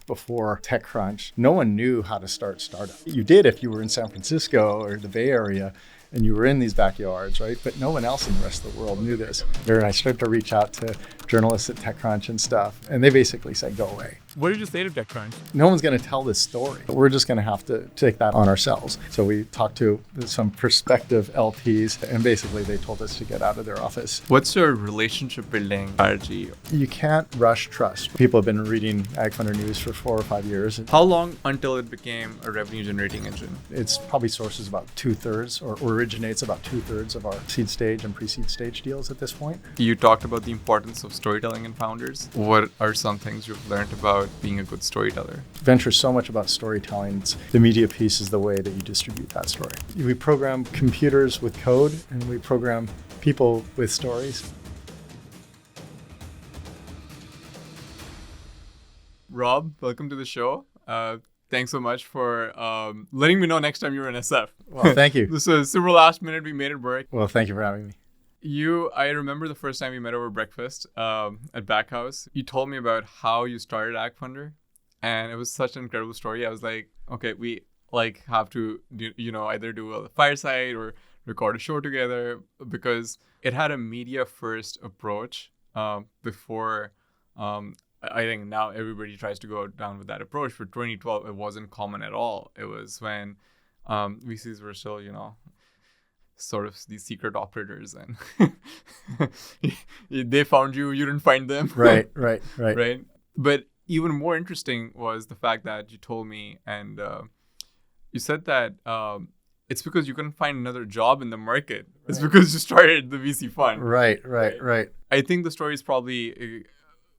before TechCrunch, no one knew how to start startup. You did if you were in San Francisco or the Bay Area and you were in these backyards, right? But no one else in the rest of the world knew this. There, I started to reach out to journalists at TechCrunch and stuff, and they basically said, go away. What did you say to TechCrunch? No one's going to tell this story. We're just going to have to take that on ourselves. So we talked to some prospective LPs, and basically they told us to get out of their office. What's your relationship building strategy? You can't rush trust. People have been reading AgFunder news for 4 or 5 years. How long until it became a revenue generating engine? It's probably sources about 2/3 or originates about 2/3 of our seed stage and pre-seed stage deals at this point. You talked about the importance of storytelling in founders. What are some things you've learned about being a good storyteller? Venture's so much about storytelling. The media piece is the way that you distribute that story. We program computers with code, and we program people with stories. Rob, welcome to the show. Thanks so much for letting me know next time you're in SF. Well, thank you. This was super last minute. We made it work. Well, thank you for having me. I remember the first time we met over breakfast at Backhouse. You told me about how you started AgFunder, and it was such an incredible story. I was like, okay, we have to either do a fireside or record a show together, because it had a media first approach before. I think now everybody tries to go down with that approach. For 2012, it wasn't common at all. It was when VCs were still, sort of these secret operators, and they found you, you didn't find them. Right. Right. But even more interesting was the fact that you told me, and you said that it's because you couldn't find another job in the market. Right. It's because you started the VC fund. Right. I think the story is probably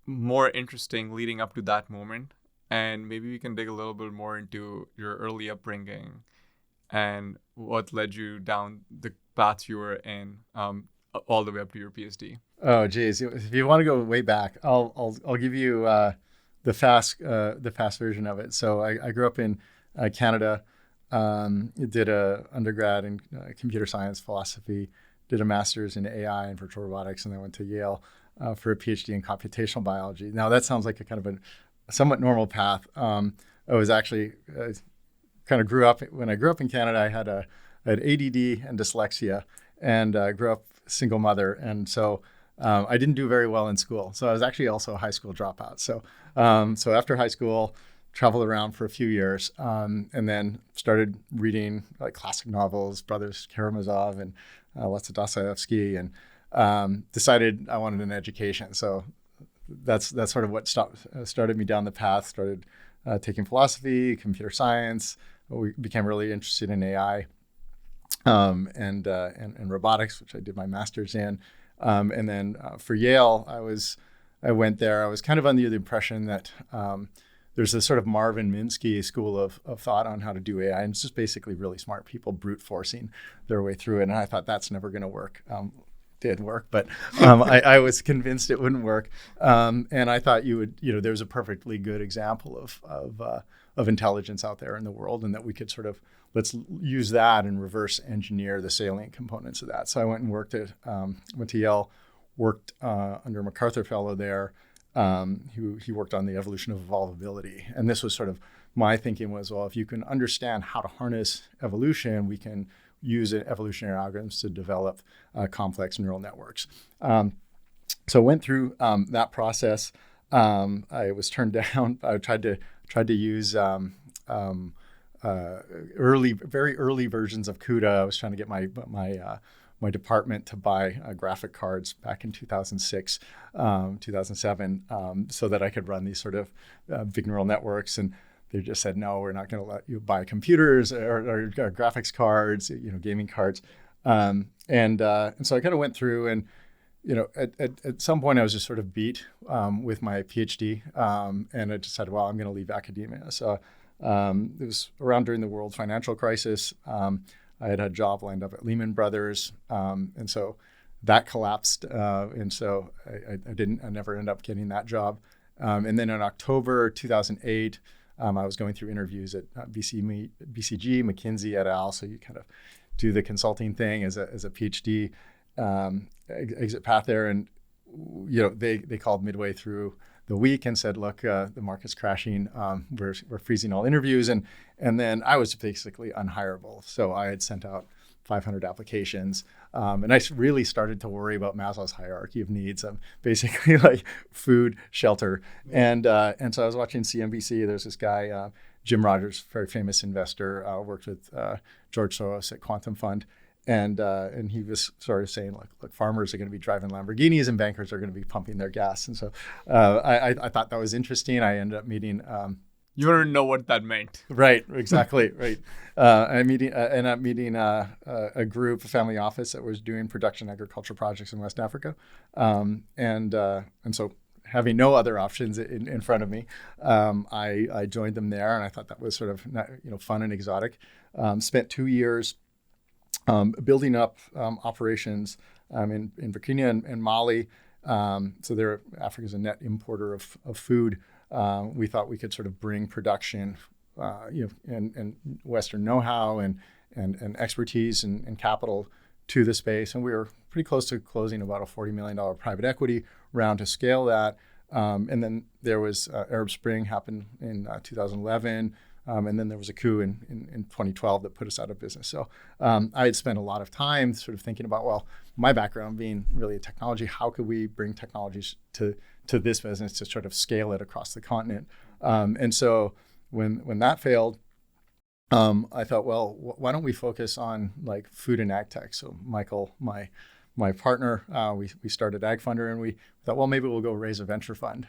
more interesting leading up to that moment, and maybe we can dig a little bit more into your early upbringing and what led you down the path you were in all the way up to your PhD. Oh, geez. If you want to go way back, I'll give you the fast version of it. So I grew up in Canada, did a undergrad in computer science philosophy, did a master's in AI and virtual robotics, and then went to Yale for a PhD in computational biology. Now that sounds like a kind of a somewhat normal path. I was actually kind of grew up in Canada. I had ADD and dyslexia, and grew up single mother, and so I didn't do very well in school. So I was actually also a high school dropout. So after high school, traveled around for a few years, and then started reading like classic novels, Brothers Karamazov and lots of Dostoevsky, and decided I wanted an education. So that's sort of what started me down the path. Started taking philosophy, computer science. We became really interested in AI and robotics, which I did my master's in. And then for Yale, I went there. I was kind of under the impression that there's this sort of Marvin Minsky school of thought on how to do AI, and it's just basically really smart people brute forcing their way through it. And I thought that's never going to work. Did work, but I was convinced it wouldn't work. And I thought there's a perfectly good example of intelligence out there in the world, and that we could sort of let's use that and reverse engineer the salient components of that. So I went and went to Yale, worked under a MacArthur fellow there. He worked on the evolution of evolvability, and this was sort of my thinking was, well, if you can understand how to harness evolution, we can use evolutionary algorithms to develop complex neural networks. So went through that process. I was turned down. I tried to use very early versions of CUDA. I was trying to get my department to buy graphic cards back in 2006, 2007, so that I could run these sort of big neural networks. And they just said, no, we're not going to let you buy computers or graphics cards, gaming cards. And so I kind of went through, and at some point I was just sort of beat with my PhD, and I decided, well, I'm going to leave academia. So it was around during the world financial crisis. I had a job lined up at Lehman Brothers, and so that collapsed, and so I never ended up getting that job. And then in October 2008. I was going through interviews at BCG, McKinsey et al. So you kind of do the consulting thing as a PhD exit path there, and they called midway through the week and said, look, the market's crashing. We're freezing all interviews. And then I was basically unhirable. So I had sent out 500 applications. And I really started to worry about Maslow's hierarchy of needs, basically like food, shelter. And so I was watching CNBC. There's this guy, Jim Rogers, very famous investor, worked with George Soros at Quantum Fund. And he was sort of saying, look, farmers are going to be driving Lamborghinis and bankers are going to be pumping their gas. And so I thought that was interesting. I ended up meeting. You want to know what that meant. Right, exactly, right. I ended up meeting a group, a family office that was doing production agriculture projects in West Africa. And so having no other options in front of me, I joined them there. And I thought that was sort of fun and exotic. Spent 2 years building up operations in Burkina and Mali. So Africa's a net importer of food. We thought we could sort of bring production, and Western know-how and expertise and capital to the space. And we were pretty close to closing about a $40 million private equity round to scale that. And then there was Arab Spring happened in 2011. And then there was a coup in 2012 that put us out of business. So I had spent a lot of time sort of thinking about, well, my background being really a technology, how could we bring technologies to this business to sort of scale it across the continent? And so when that failed, I thought, well, why don't we focus on like food and ag tech? So Michael, my partner, we started AgFunder, and we thought, well, maybe we'll go raise a venture fund.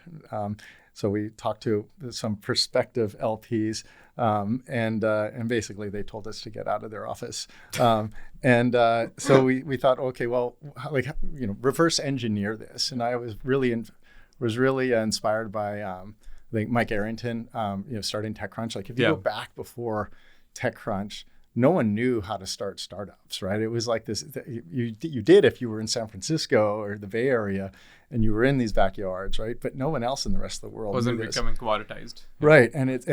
So we talked to some prospective LPs, and basically they told us to get out of their office. So we thought, okay, well, reverse engineer this. And I was really inspired by I think Mike Arrington, starting TechCrunch. Like if you go back before TechCrunch, no one knew how to start startups, right? It was like this, you did if you were in San Francisco or the Bay Area and you were in these backyards, right? But no one else in the rest of the world wasn't knew this. Becoming commoditized. Right, and it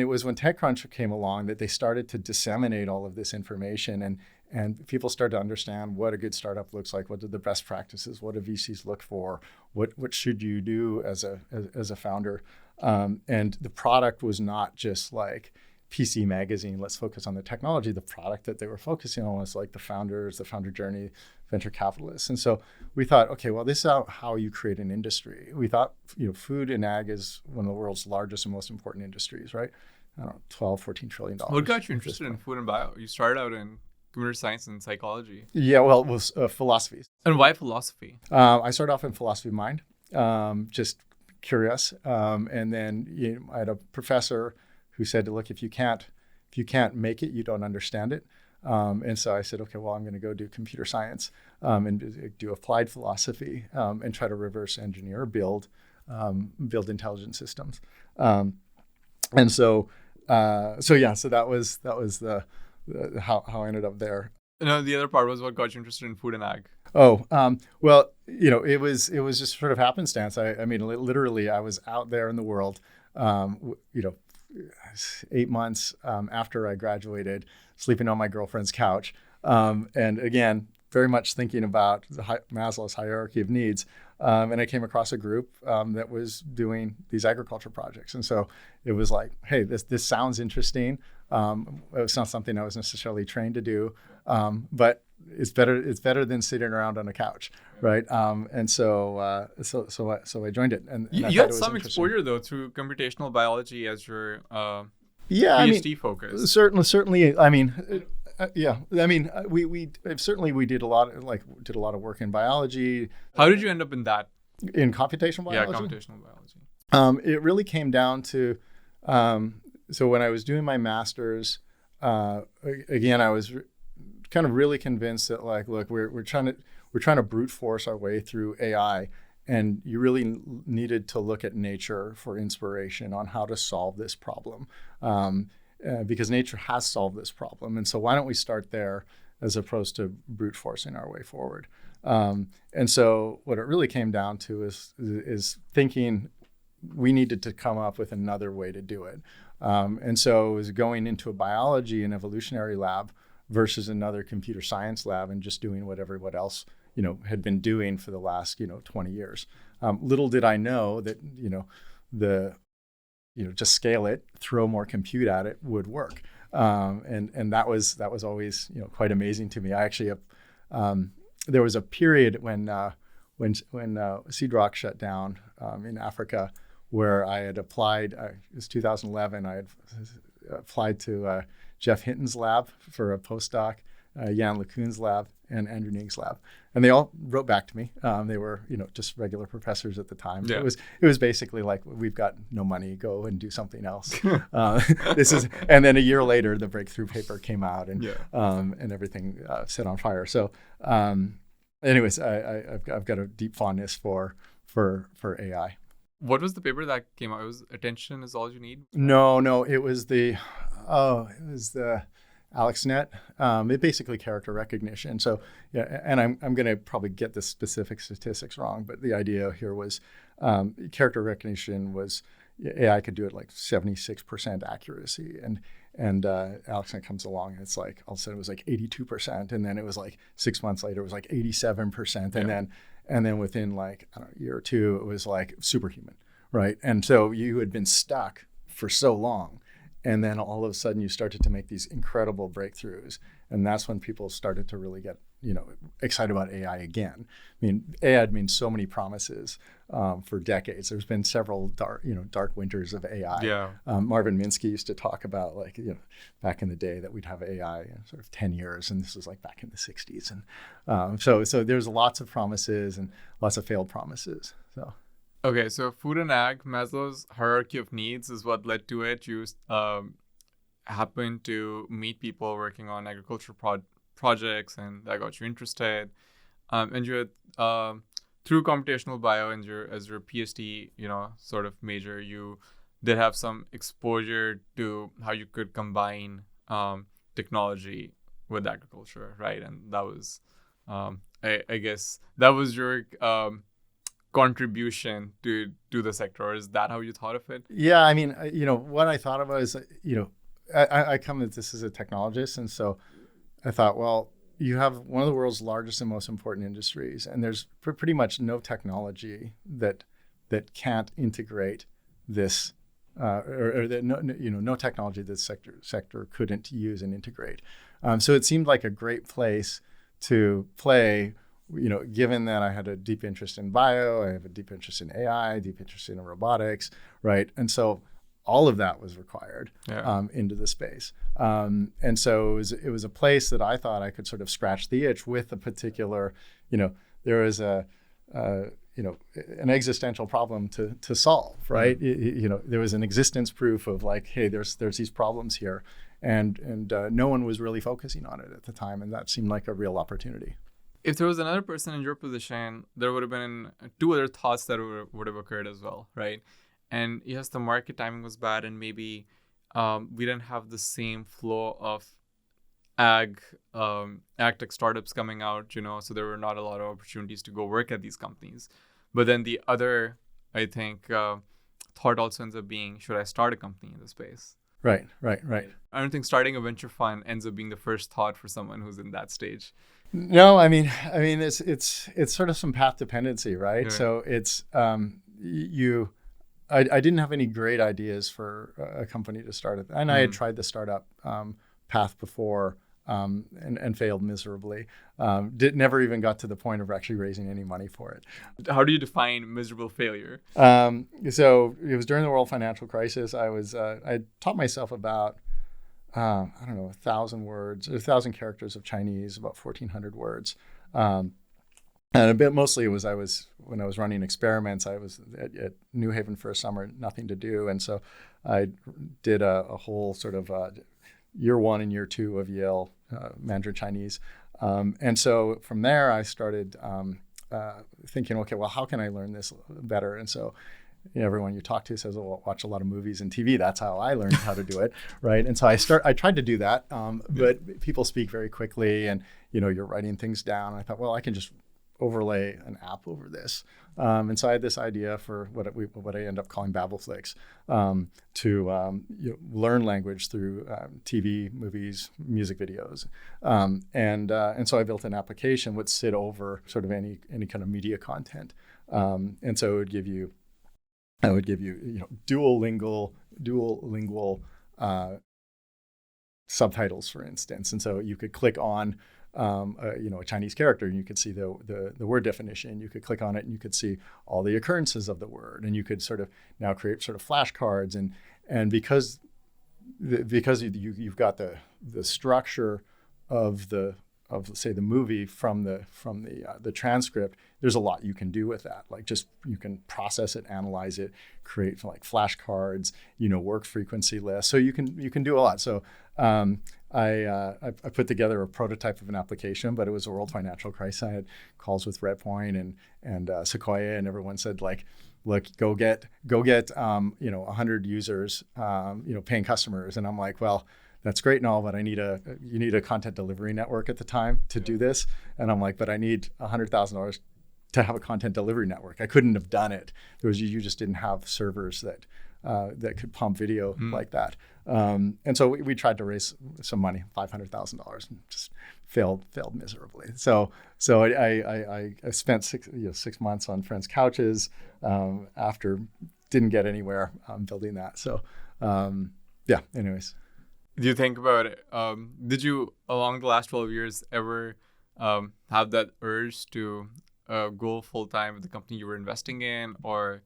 was when TechCrunch came along that they started to disseminate all of this information, and people started to understand what a good startup looks like, what are the best practices, what do VCs look for, what should you do as a founder, and the product was not just like PC Magazine, let's focus on the technology. The product that they were focusing on was like the founders, the founder journey, venture capitalists. And so we thought, okay, well, this is how you create an industry. We thought, food and ag is one of the world's largest and most important industries, right? I don't know, 12, 14 trillion dollars. What got you interested in food and bio? You started out in computer science and psychology. Yeah, well, it was philosophy. And why philosophy? I started off in philosophy of mind, just curious. And then I had a professor who said, look, if you can't make it, you don't understand it. And so I said, okay, well, I'm going to go do computer science and do applied philosophy and try to reverse engineer, build intelligent systems. So that was the how I ended up there. No, the other part was what got you interested in food and ag. Oh, well, it was just sort of happenstance. I mean, literally, I was out there in the world, 8 months after I graduated, sleeping on my girlfriend's couch. And again, very much thinking about Maslow's hierarchy of needs. And I came across a group that was doing these agriculture projects. And so it was like, hey, this sounds interesting. It's not something I was necessarily trained to do, but it's better than sitting around on a couch, right? And so I joined it. And you had some exposure though through computational biology as your PhD focus. Certainly. I mean, we did a lot of work in biology. How did you end up in that? In computational biology? Yeah, computational biology. It really came down to, so when I was doing my master's, again, I was kind of really convinced that like, look, we're trying to brute force our way through AI, and you really needed to look at nature for inspiration on how to solve this problem, because nature has solved this problem. And so why don't we start there as opposed to brute forcing our way forward? And so what it really came down to is thinking we needed to come up with another way to do it. And so it was going into a biology and evolutionary lab versus another computer science lab and just doing what everyone else had been doing for the last 20 years. Little did I know that just scale it, throw more compute at it would work. And that was always quite amazing to me. I actually there was a period when Seedrock shut down in Africa, where I had applied. It was 2011. I had applied to Jeff Hinton's lab for a postdoc, Jan LeCun's lab, and Andrew Ning's lab, and they all wrote back to me. They were just regular professors at the time. Yeah. It was basically like, we've got no money, go and do something else. And then a year later, the breakthrough paper came out, and everything set on fire. So, anyways, I've got a deep fondness for AI. What was the paper that came out? It was Attention is All You Need? No, it was the AlexNet. It basically character recognition. So and I'm going to probably get the specific statistics wrong, but the idea here was character recognition was AI could do it like 76% accuracy, and AlexNet comes along and it's like all of a sudden it was like 82%, and then it was like 6 months later it was like 87%, and then within like I don't know, a year or two it was like superhuman, right? And so you had been stuck for so long. And then all of a sudden you started to make these incredible breakthroughs. And that's when people started to really get, excited about AI again. I mean, AI had made so many promises for decades. There's been several dark winters of AI. Yeah. Marvin Minsky used to talk about back in the day that we'd have AI in sort of 10 years. And this was like back in the 60s. And so there's lots of promises and lots of failed promises. So. Okay, so food and ag, Maslow's hierarchy of needs is what led to it. You happened to meet people working on agriculture projects, and that got you interested. And you had, through computational bio and as your PhD, sort of major, you did have some exposure to how you could combine technology with agriculture, right? And that was, I guess, that was your contribution to the sector, or is that how you thought of it? Yeah, I mean, what I thought about is, I come at this as a technologist, and so I thought, well, you have one of the world's largest and most important industries, and there's pretty much no technology that can't integrate this, or that no technology this sector couldn't use and integrate. So it seemed like a great place to play. Given that I had a deep interest in bio, I have a deep interest in AI, deep interest in robotics, right? And so all of that was required into the space. And so it was a place that I thought I could sort of scratch the itch with a particular, there was an existential problem to solve, right? There was an existence proof of like, hey, there's these problems here, and no one was really focusing on it at the time, and that seemed like a real opportunity. If there was another person in your position, there would have been two other thoughts that would have occurred as well, right? And yes, the market timing was bad, and maybe we didn't have the same flow of AgTech startups coming out, so there were not a lot of opportunities to go work at these companies. But then the other, I think, thought also ends up being, should I start a company in this space? Right. I don't think starting a venture fund ends up being the first thought for someone who's in that stage. No, I mean, it's sort of some path dependency, right? Yeah. So it's I didn't have any great ideas for a company to start, and I had tried the startup path before and failed miserably. Never even got to the point of actually raising any money for it. How do you define miserable failure? So it was during the world financial crisis. I taught myself about 1,000 words, 1,000 characters of Chinese, about 1,400 words. And a bit mostly it was when I was running experiments, I was at New Haven for a summer, nothing to do. And so I did a whole sort of year one and year two of Yale Mandarin Chinese. And so from there I started thinking, okay, well, how can I learn this better? And so everyone you talk to says, "Oh, watch a lot of movies and TV." That's how I learned how to do it, right? And so I tried to do that, but people speak very quickly, and you're writing things down. And I thought, well, I can just overlay an app over this. And so I had this idea for what I end up calling Babelflix, to learn language through TV, movies, music videos, and so I built an application which sit over sort of any kind of media content, and so it would give you dual lingual subtitles, for instance, and so you could click on a Chinese character, and you could see the word definition. You could click on it, and you could see all the occurrences of the word, and you could sort of now create sort of flashcards, and because you've got the structure of say the movie from the transcript. There's a lot you can do with that. Like just you can process it, analyze it, create like flashcards, work frequency lists. So you can do a lot. So I put together a prototype of an application, but it was a world financial crisis. I had calls with Redpoint and Sequoia, and everyone said like, look, go get 100 users, paying customers. And I'm like, well, that's great and all, but you need a content delivery network at the time to do this. And I'm like, but I need $100,000 to have a content delivery network. I couldn't have done it. You just didn't have servers that could pump video like that. And so we tried to raise some money, $500,000, and just failed miserably. So I spent 6 months on friends' couches after didn't get anywhere building that. So anyways. Do you think about it? Did you, along the last 12 years, ever have that urge to go full time with the company you were investing in, or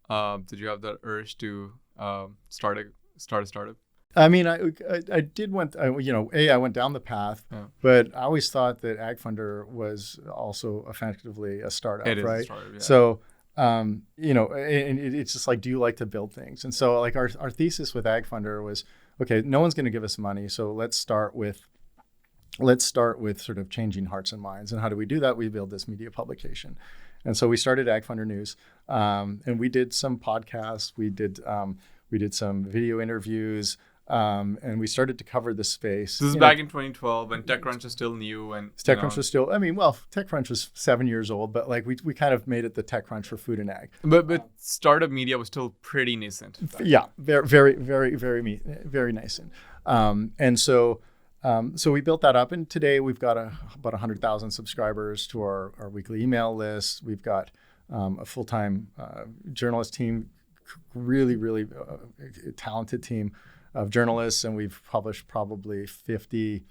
did you have that urge to start a startup? I mean, I did I went down the path, but I always thought that AgFunder was also effectively a startup, it is right? A startup, yeah. So, and it's just like, do you like to build things? And so like our thesis with AgFunder was, okay, no one's going to give us money, so let's start with sort of changing hearts and minds. And how do we do that? We build this media publication. And so we started AgFunder News, and we did some podcasts, we did some video interviews, and we started to cover the space. This is back in 2012 when TechCrunch was still new, and TechCrunch was still. I mean, well, TechCrunch was 7 years old, but like we kind of made it the TechCrunch for food and ag. But startup media was still pretty nascent. Yeah, very, very, very, very, very nascent. And so we built that up, and today we've got about 100,000 subscribers to our weekly email list. We've got a full-time journalist team, really, really talented team of journalists, and we've published probably 50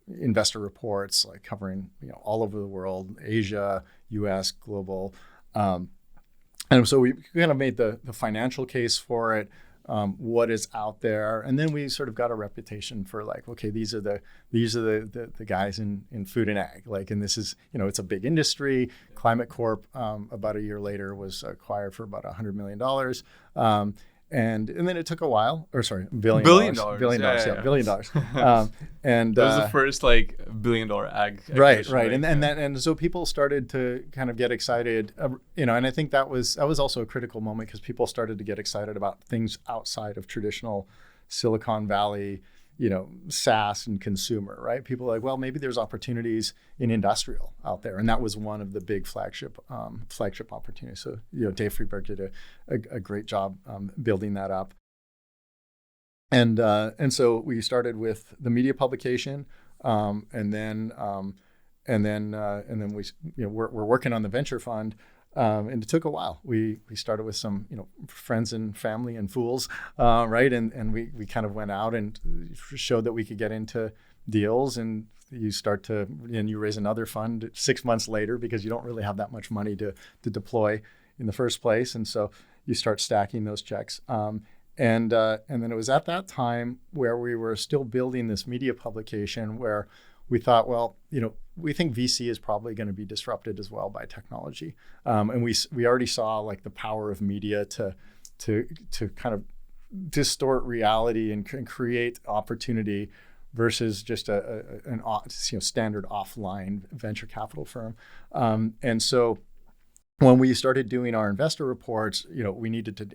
investor reports, like covering all over the world, Asia, US, global, and so we kind of made the financial case for it, what is out there, and then we sort of got a reputation for like, okay, these are the guys in food and ag, like, and this is it's a big industry. Climate Corp about a year later was acquired for about $100 million. And then it took a while, billion dollars, billion dollars. And that was the first like $1 billion ag. Right. And so people started to kind of get excited, and I think that was also a critical moment because people started to get excited about things outside of traditional Silicon Valley, SaaS and consumer, right? People are like, well, maybe there's opportunities in industrial out there. And that was one of the big flagship opportunities. So, Dave Friedberg did a great job building that up. And so we started with the media publication, and then we're working on the venture fund. And it took a while. We started with some, friends and family and fools, right? And we kind of went out and showed that we could get into deals. And you raise another fund 6 months later because you don't really have that much money to deploy in the first place. And so you start stacking those checks. And then it was at that time where we were still building this media publication where we thought, well, we think VC is probably going to be disrupted as well by technology, and we already saw like the power of media to kind of distort reality and create opportunity versus just an standard offline venture capital firm, and so when we started doing our investor reports, we needed to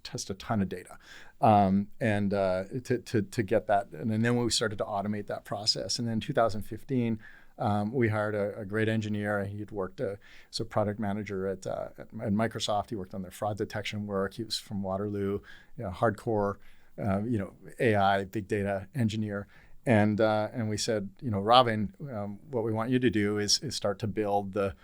test a ton of data, and to get that. And then we started to automate that process. And then in 2015, We hired a great engineer. He'd worked as a product manager at Microsoft. He worked on their fraud detection work. He was from Waterloo, hardcore, AI, big data engineer. And we said, Robin, what we want you to do is start to build the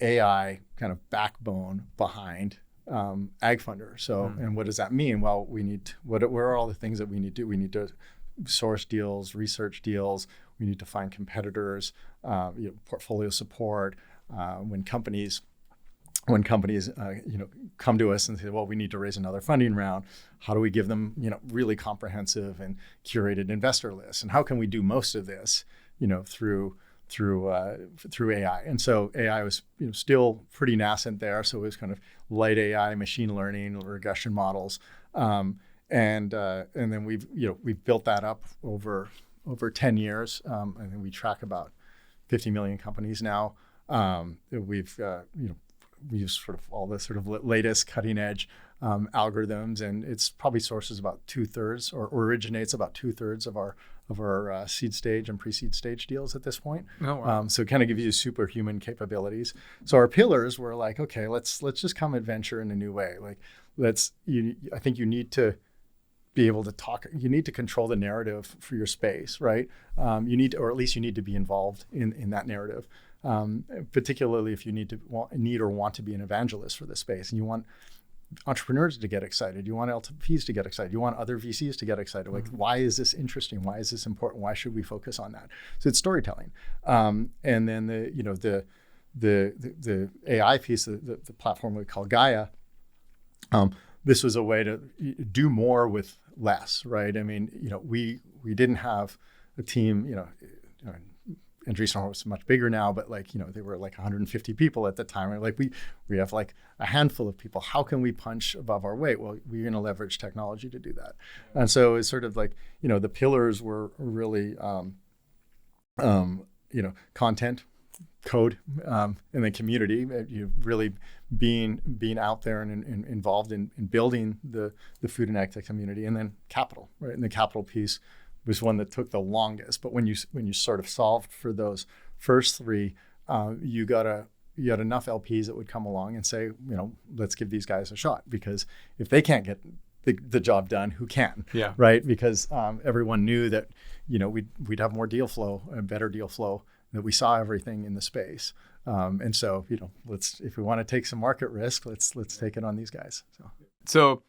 AI kind of backbone behind AgFunder. So, and what does that mean? Well, what are all the things that we need to do? We need to source deals, research deals. We need to find competitors, portfolio support. When companies come to us and say, well, we need to raise another funding round, how do we give them really comprehensive and curated investor lists? And how can we do most of this through AI? And so AI was still pretty nascent there. So it was kind of light AI, machine learning, regression models. And then we've built that up over 10 years. I think we track about 50 million companies now. We use sort of all the sort of latest cutting edge algorithms, and it's probably sources about 2/3 or originates about 2/3 of our seed stage and pre-seed stage deals at this point. Oh, wow. So it kind of gives you superhuman capabilities. So our pillars were like, okay, let's just come at venture in a new way. Like I think you need to be able to talk. You need to control the narrative for your space, right? You need to, or at least you need to be involved in that narrative. Particularly if you need or want to be an evangelist for the space, and you want entrepreneurs to get excited, you want LPs to get excited, you want other VCs to get excited. Like, why is this interesting? Why is this important? Why should we focus on that? So it's storytelling, and then the AI piece, the platform we call Gaia. This was a way to do more with less, right? I mean, we didn't have a team, Andreessen was much bigger now, but they were like 150 people at the time. Right? Like we have like a handful of people. How can we punch above our weight? Well, we're going to leverage technology to do that. And so it's sort of like, the pillars were really, content, code, and then community. You really being out there and involved in building the food and AgTech community, and then capital, right? And the capital piece was one that took the longest. But when you sort of solved for those first three, you had enough LPs that would come along and say, let's give these guys a shot, because if they can't get the job done, who can? Yeah. Right. Because everyone knew that we'd have more deal flow, a better deal flow, that we saw everything in the space. And so if we want to take some market risk, let's take it on these guys. So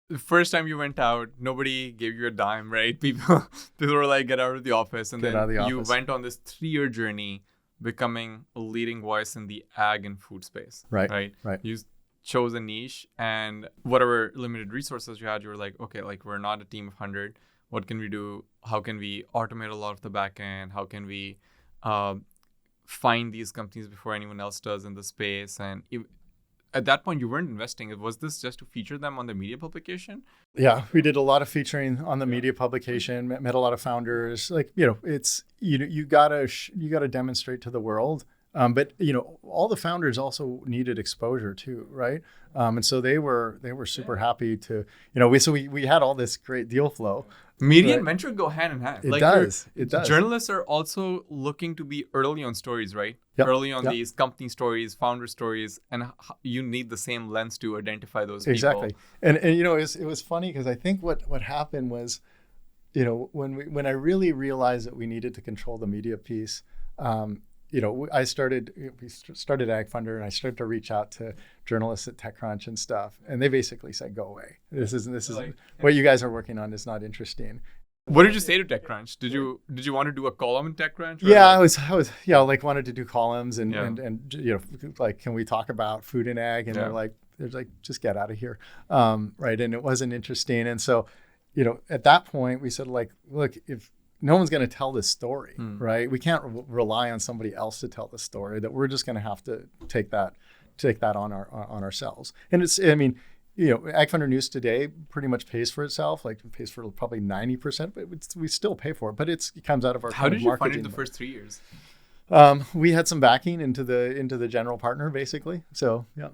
the first time you went out, nobody gave you a dime, right? People were like, get out of the office. And then you went on this 3-year journey, becoming a leading voice in the ag and food space. Right. You chose a niche, and whatever limited resources you had, you were like, okay, like we're not a team of 100. What can we do? How can we automate a lot of the back end? How can we find these companies before anyone else does in the space? And at that point, you weren't investing. Was this just to feature them on the media publication? Yeah, we did a lot of featuring on the media publication. Met a lot of founders. Like it's you gotta demonstrate to the world. But all the founders also needed exposure too, right? And so they were super happy to we had all this great deal flow. Media and venture go hand in hand. It does. Journalists are also looking to be early on stories, right? Yep. Early on these company stories, founder stories, and you need the same lens to identify those people. Exactly. And it was funny because I think what happened was, when I really realized that we needed to control the media piece. We started AgFunder, and I started to reach out to journalists at TechCrunch and stuff, and they basically said, "Go away. This is what you guys are working on is not interesting." What did you say to TechCrunch? Did you want to do a column in TechCrunch? Yeah, I was wanted to do columns and like, can we talk about food and ag? And they're like, just get out of here, right? And it wasn't interesting, and so at that point we said, like, look, if no one's going to tell this story, right? We can't rely on somebody else to tell the story. That we're just going to have to take that on ourselves. And AgFunder News today pretty much pays for itself. Like, it pays for probably 90%, but we still pay for it. But it comes out of our How did you marketing. fund it the first 3 years? We had some backing into the general partner, basically. So yeah.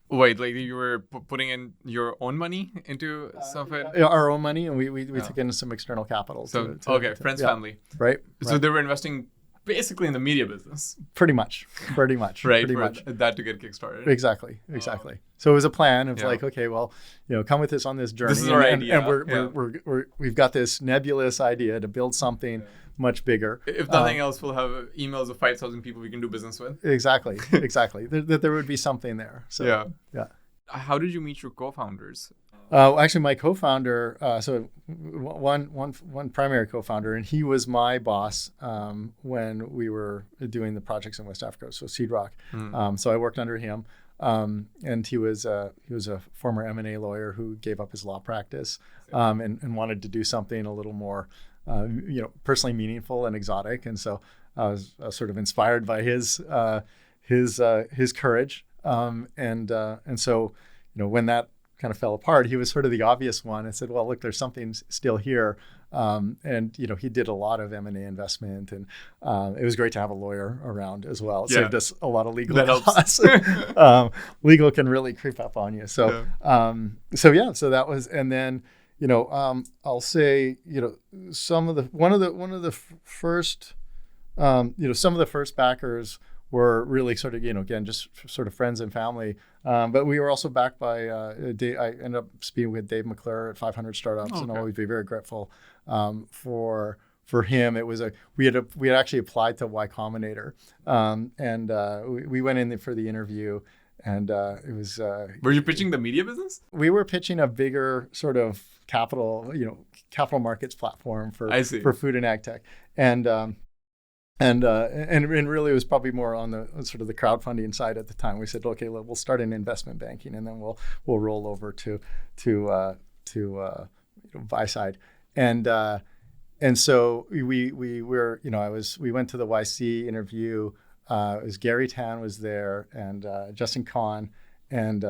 Wait, like you were putting in your own money into some of it? Our own money, and we took in some external capital. So friends, family, right? So they were investing basically in the media business. Pretty much. Right. Pretty much. That to get kickstarted. Exactly. So it was a plan of Yeah. like, okay, well, come with us on this journey. This is our and, idea. And we've got this nebulous idea to build something much bigger. If nothing else, we'll have emails of 5,000 people we can do business with. Exactly. There would be something there. So yeah. How did you meet your co-founders? Actually, my co-founder, so one primary co-founder, and he was my boss when we were doing the projects in West Africa, so Seed Rock. So I worked under him, and he was a former M&A lawyer who gave up his law practice and wanted to do something a little more, personally meaningful and exotic. And so I was sort of inspired by his courage, and so when that kind of fell apart, he was sort of the obvious one and said, well, look, there's something still here. And he did a lot of M&A investment, and it was great to have a lawyer around as well. It saved us a lot of legal costs. Legal can really creep up on you. So that was, and then, I'll say, some of the first backers were really sort of, again, just sort of friends and family. But we were also backed by, I ended up speaking with Dave Leclerc at 500 Startups, and I'll always be very grateful for him. It was we had actually applied to Y Combinator, and we went in for the interview, and it was. Were you pitching the media business? We were pitching a bigger sort of capital markets platform for food and ag tech, and really it was probably more on the sort of the crowdfunding side at the time. We said, okay, we'll start in investment banking, and then we'll roll over to buy side, and so we were, we went to the YC interview. It was Gary Tan was there, and Justin Kahn, and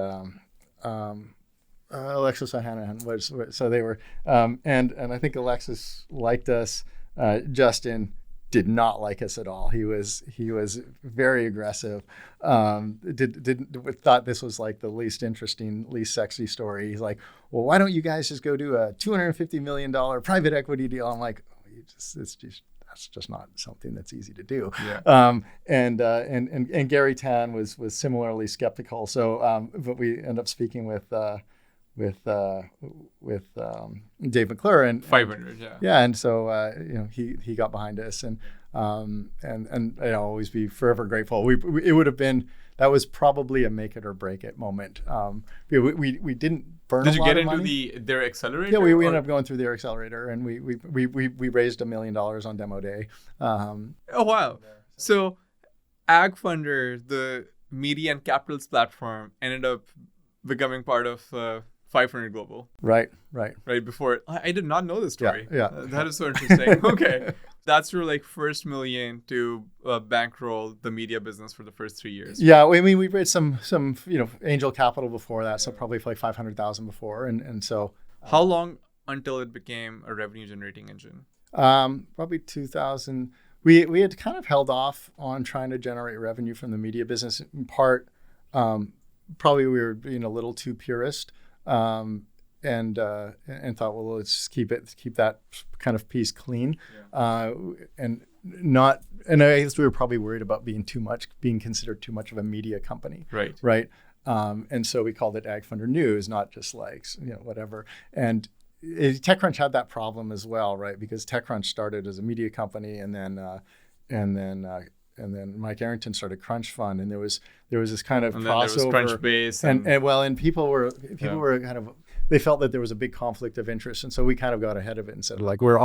Alexis Ohanahan was, so they were, and I think Alexis liked us. Justin did not like us at all. He was very aggressive. Thought this was like the least interesting, least sexy story. He's like, well, why don't you guys just go do a $250 million private equity deal? I'm like, that's just not something that's easy to do. Yeah. And Gary Tan was similarly skeptical. So, but we end up speaking with Dave Leclerc and 500, and so he got behind us, and I'll always be forever grateful. It would have been, that was probably a make it or break it moment. We didn't burn. Did a you lot get of into money. their accelerator? Yeah, we ended up going through their accelerator, and we raised $1 million on demo day. Oh wow! So AgFunder, the media and capitals platform, ended up becoming part of 500 Global. Right. Before, I did not know this story. Yeah. That is so interesting. Okay. That's your first million to bankroll the media business for the first 3 years. Yeah. I mean, we raised some angel capital before that. So probably like 500,000 before. And so. How long until it became a revenue generating engine? Probably 2000. We had kind of held off on trying to generate revenue from the media business, in part. Probably we were being a little too purist, and thought, well, let's keep that kind of piece clean, and I guess we were probably worried about being considered too much of a media company, right, and so we called it AgFunder News, not just whatever. And TechCrunch had that problem as well, right, because TechCrunch started as a media company, and then Mike Arrington started Crunch Fund, and there was this kind of and crossover. Then there was Crunchbase, and people were kind of, they felt that there was a big conflict of interest, and so we kind of got ahead of it and said, like, we were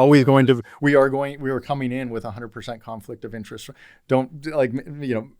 coming in with 100% conflict of interest. Don't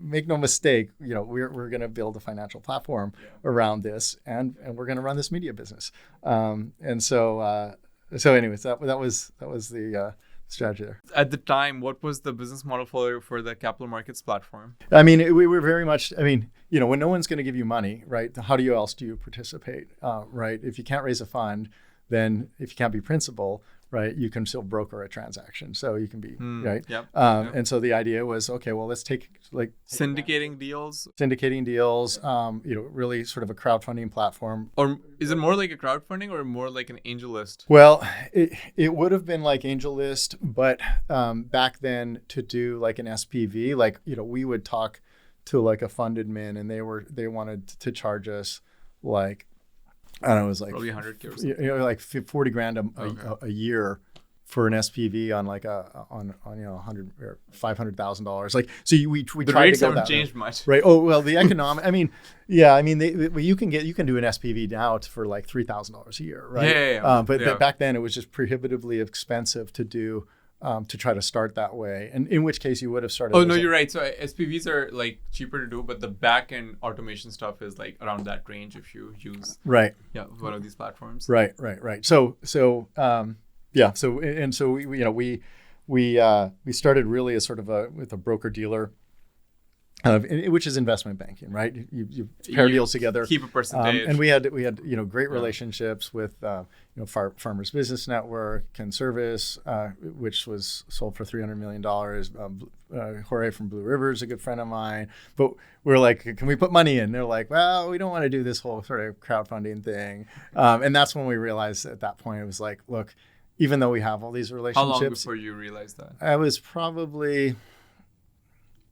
make no mistake, we're going to build a financial platform around this, and we're going to run this media business. And so anyways, that was the strategy there. At the time, what was the business model for the capital markets platform? I mean, we were very much, when no one's going to give you money, right? How else do you participate, right? If you can't raise a fund, then if you can't be principal, right? You can still broker a transaction, so you can be right. Yep. And so the idea was, okay, well, let's take like Syndicating deals, really sort of a crowdfunding platform. or is it more like a crowdfunding or more like an angel list? Well, it would have been like AngelList, but back then to do like an SPV, like we would talk to like a funded min, and they wanted to charge us like, I don't know, it was like probably 100K or something. like 40 grand a year for an SPV on like on $100 or $500,000. Like, so we The tried rates to go haven't that changed way. much. Right. Oh, well, the economic, I mean, you can do an SPV now for like $3,000 a year, right? Yeah. But back then it was just prohibitively expensive to do, to try to start that way. And in which case you would have started. Oh, no, you're right. So SPVs are like cheaper to do, but the back end automation stuff is like around that range if you use one of these platforms. Right. So we started really as sort of with a broker dealer, which is investment banking, right? You pair deals together, keep a percentage, and we had great relationships with Farmers Business Network, CanService, which was sold for $300 million. Jorge from Blue River is a good friend of mine, but we're like, can we put money in? They're like, well, we don't want to do this whole sort of crowdfunding thing, and that's when we realized at that point it was like, look, even though we have all these relationships. How long before you realized that? I was probably,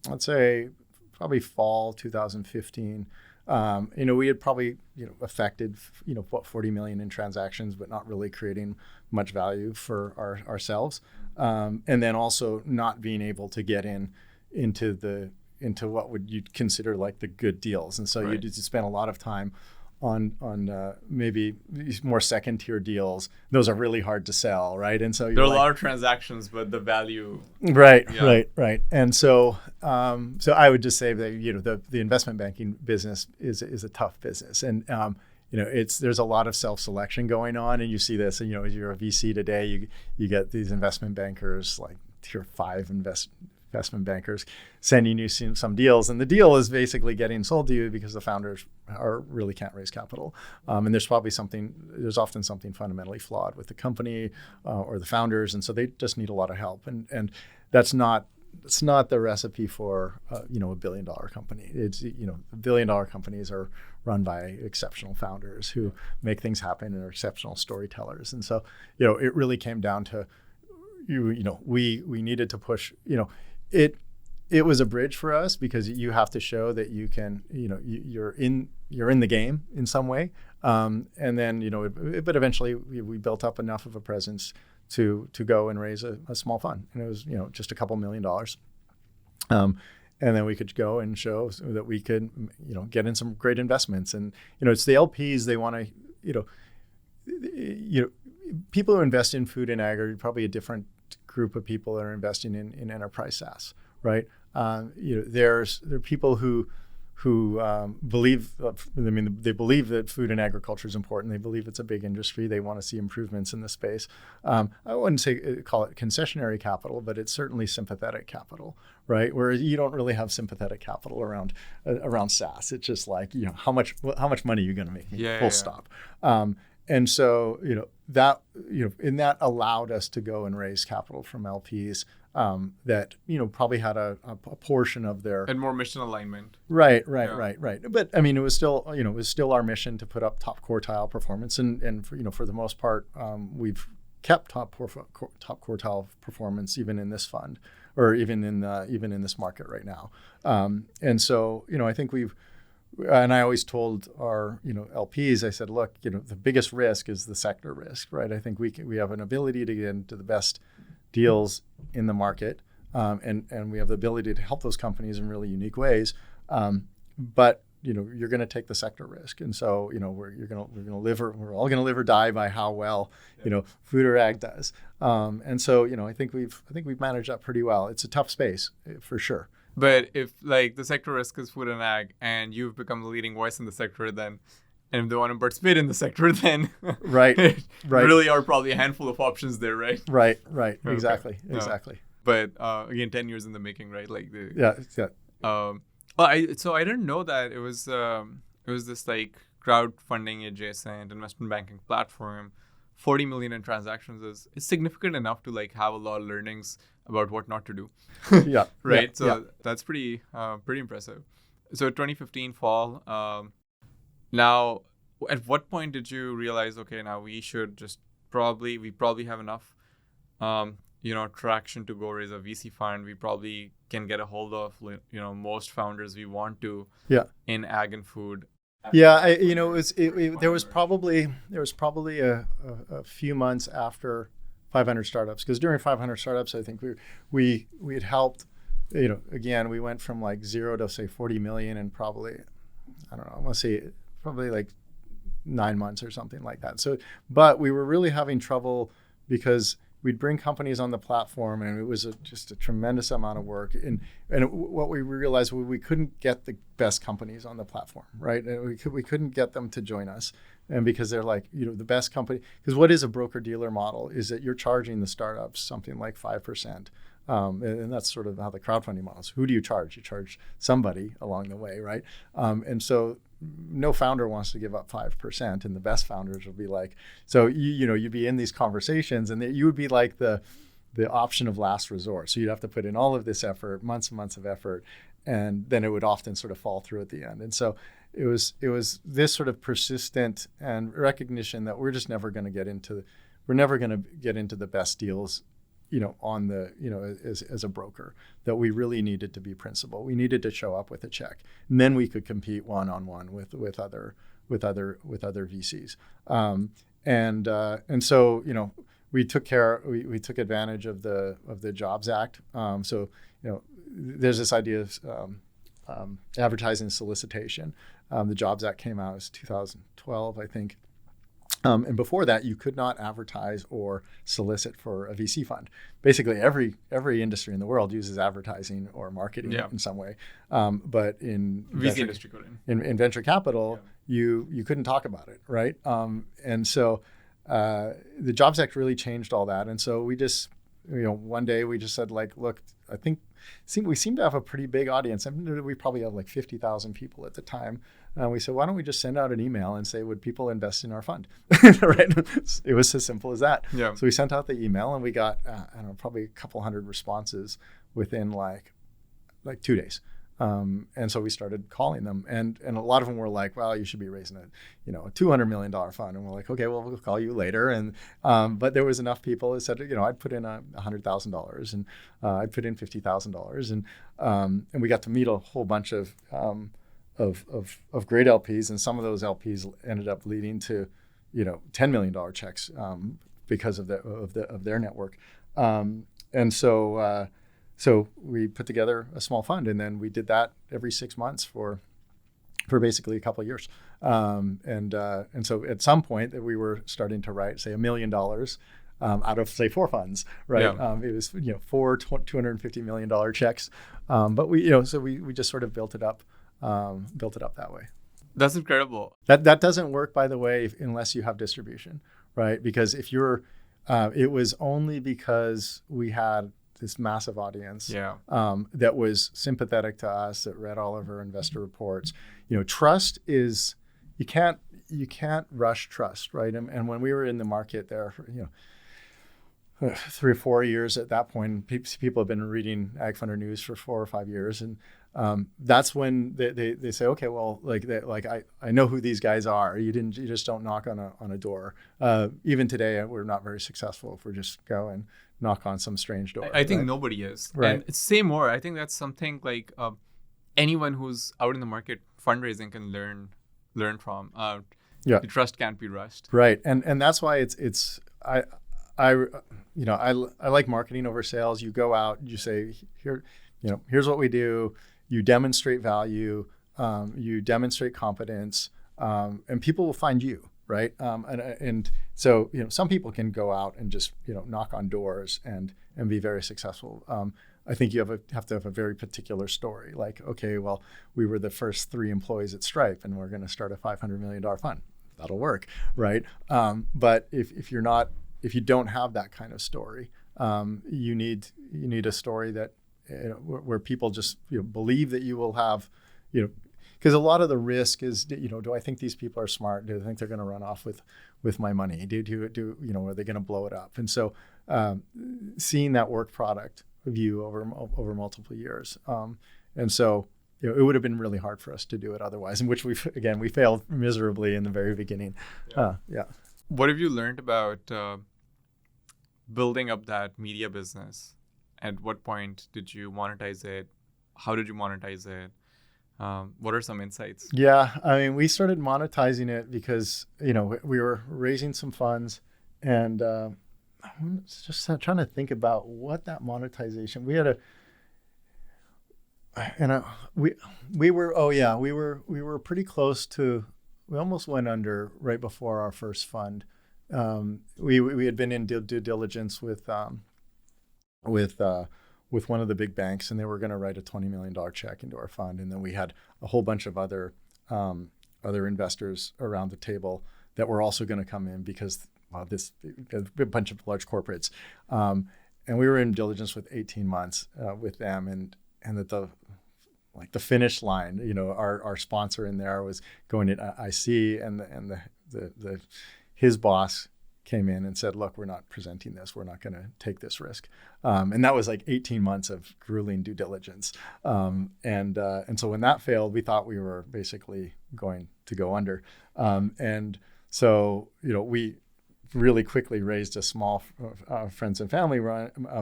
let's say, fall 2015. We had probably affected what 40 million in transactions, but not really creating much value for ourselves, and then also not being able to get into what would you consider like the good deals, and so you just spend a lot of time on maybe more second tier deals. Those are really hard to sell, right? And so there are a lot of transactions, but the value. Right. And so I would just say that the investment banking business is a tough business, and there's a lot of self-selection going on, and you see this. And as you're a VC today, you get these investment bankers, like tier 5 investment bankers, sending you some deals, and the deal is basically getting sold to you because the founders really can't raise capital, and there's often something fundamentally flawed with the company or the founders, and so they just need a lot of help, and it's not the recipe for a $1 billion company. It's $1 billion companies are run by exceptional founders who make things happen and are exceptional storytellers, and so it really came down to we needed to push. It was a bridge for us because you have to show that you can, you're in the game in some way, and then but eventually we built up enough of a presence to go and raise a small fund, and it was just a couple $1 million, and then we could go and show that we could get in some great investments, and it's the LPs, they want to people who invest in food and ag are probably a different group of people that are investing in enterprise SaaS, right? There are people who believe, they believe that food and agriculture is important. They believe it's a big industry. They want to see improvements in the space. I wouldn't call it concessionary capital, but it's certainly sympathetic capital, right? Whereas you don't really have sympathetic capital around SaaS. It's just like, how much money are you going to make? Full stop. And so, that allowed us to go and raise capital from LPs that, probably had a portion of their. And more mission alignment. Right. But it was still our mission to put up top quartile performance. And for the most part, we've kept top quartile performance even in this fund, or even in this market right now. And so, I think and I always told our LPs, I said, look, the biggest risk is the sector risk, right? I think we have an ability to get into the best deals in the market, and we have the ability to help those companies in really unique ways. But you're going to take the sector risk, and so we're all going to live or die by how well food or ag does. And so I think we've managed that pretty well. It's a tough space for sure. But if like the sector risk is food and ag, and you've become the leading voice in the sector, then, and if they want to participate in the sector, then really are probably a handful of options there, right? Right. Okay. Exactly. But again, 10 years in the making, right? Like yeah. I didn't know that it was this like crowdfunding adjacent investment banking platform. 40 million in transactions is significant enough to like have a lot of learnings about what not to do. Yeah. Right. Yeah, So yeah. that's pretty impressive. So 2015 fall. Now, at what point did you realize, okay, now we should just we probably have enough, traction to go raise a VC fund. We probably can get a hold of, most founders we want to Yeah. in ag and food. Yeah, there was probably a few months after 500 startups, because during 500 startups, I think we had helped. Again, we went from like 0 to say 40 million in probably, I don't know, I want to say probably like 9 months or something like that. So, but we were really having trouble because we'd bring companies on the platform, and it was just a tremendous amount of work. And what we realized, we couldn't get the best companies on the platform, right? And we couldn't get them to join us, and because they're like, the best company. Because what is a broker dealer model is that you're charging the startups something like 5%. And that's sort of how the crowdfunding models. Who do you charge? You charge somebody along the way, right? And so no founder wants to give up 5%, and the best founders will be like, so you'd be in these conversations, and you would be like the option of last resort. So you'd have to put in all of this effort, months and months of effort, and then it would often sort of fall through at the end. And so it was this sort of persistent and recognition that we're never going to get into the best deals, on the, as a broker, that we really needed to be principal. We needed to show up with a check, and then we could compete one-on-one with other VCs. And so, we took advantage of the Jobs Act. So, there's this idea of advertising solicitation. The Jobs Act came out as 2012, I think. And before that, you could not advertise or solicit for a VC fund. Basically, every industry in the world uses advertising or marketing in some way. But in VC industry couldn't. In venture capital, you couldn't talk about it, right? And so the Jobs Act really changed all that. And so we just, one day we just said, like, look, we seem to have a pretty big audience. We probably had like 50,000 people at the time. We said, why don't we just send out an email and say, would people invest in our fund? Right? It was as simple as that. Yeah. So we sent out the email, and we got, probably a couple hundred responses within like 2 days. And so we started calling them, and a lot of them were like, well, you should be raising a $200 million fund. And we're like, okay, well, we'll call you later. And, but there was enough people that said, I'd put in $100,000, and I'd put in $50,000. And we got to meet a whole bunch of great LPs. And some of those LPs ended up leading to, $10 million checks, because of their network. So we put together a small fund, and then we did that every 6 months for basically a couple of years. And so at some point that we were starting to write, say, $1 million out of, say, 4 funds, right? Yeah. It was, 4 $250 million checks. But we just sort of built it up that way. That's incredible. That doesn't work, by the way, unless you have distribution, right? Because if it was only because we had this massive audience that was sympathetic to us, that read all of our investor reports. Trust is, you can't rush trust, right? And when we were in the market there for 3 or 4 years at that point, people have been reading AgFunder news for 4 or 5 years, and that's when they say, okay, well, I know who these guys are. You just don't knock on a door. Even today, we're not very successful if we just go and knock on some strange door. I think nobody is. Right. And say more. I think that's something like anyone who's out in the market fundraising can learn from. The trust can't be rushed. Right. And that's why I like marketing over sales. You go out, you say, here's what we do. You demonstrate value, you demonstrate competence, and people will find you, right? And so, some people can go out and just, knock on doors and be very successful. I think you have to have a very particular story. Like, okay, well, we were the first 3 employees at Stripe, and we're going to start a $500 million fund. That'll work, right? But if you don't have that kind of story, you need a story that, where people just believe that you will have, because a lot of the risk is, do I think these people are smart? Do I think they're going to run off with my money? Are they going to blow it up? And so seeing that work product view over multiple years. And so it would have been really hard for us to do it otherwise, in which we failed miserably in the very beginning. Yeah. What have you learned about building up that media business? At what point did you monetize it? How did you monetize it? What are some insights? Yeah, I mean, we started monetizing it because, we were raising some funds, and I'm just trying to think about what that monetization, we were pretty close to, we almost went under right before our first fund. We had been in due diligence with one of the big banks, and they were going to write a $20 million check into our fund. And then we had a whole bunch of other investors around the table that were also going to come in because a bunch of large corporates. And we were in diligence with 18 months with them, and at the finish line, our sponsor in there was going to IC, and his boss came in and said, look, we're not presenting this. We're not going to take this risk. And that was like 18 months of grueling due diligence. And so when that failed, we thought we were basically going to go under. And so, we really quickly raised a small friends and family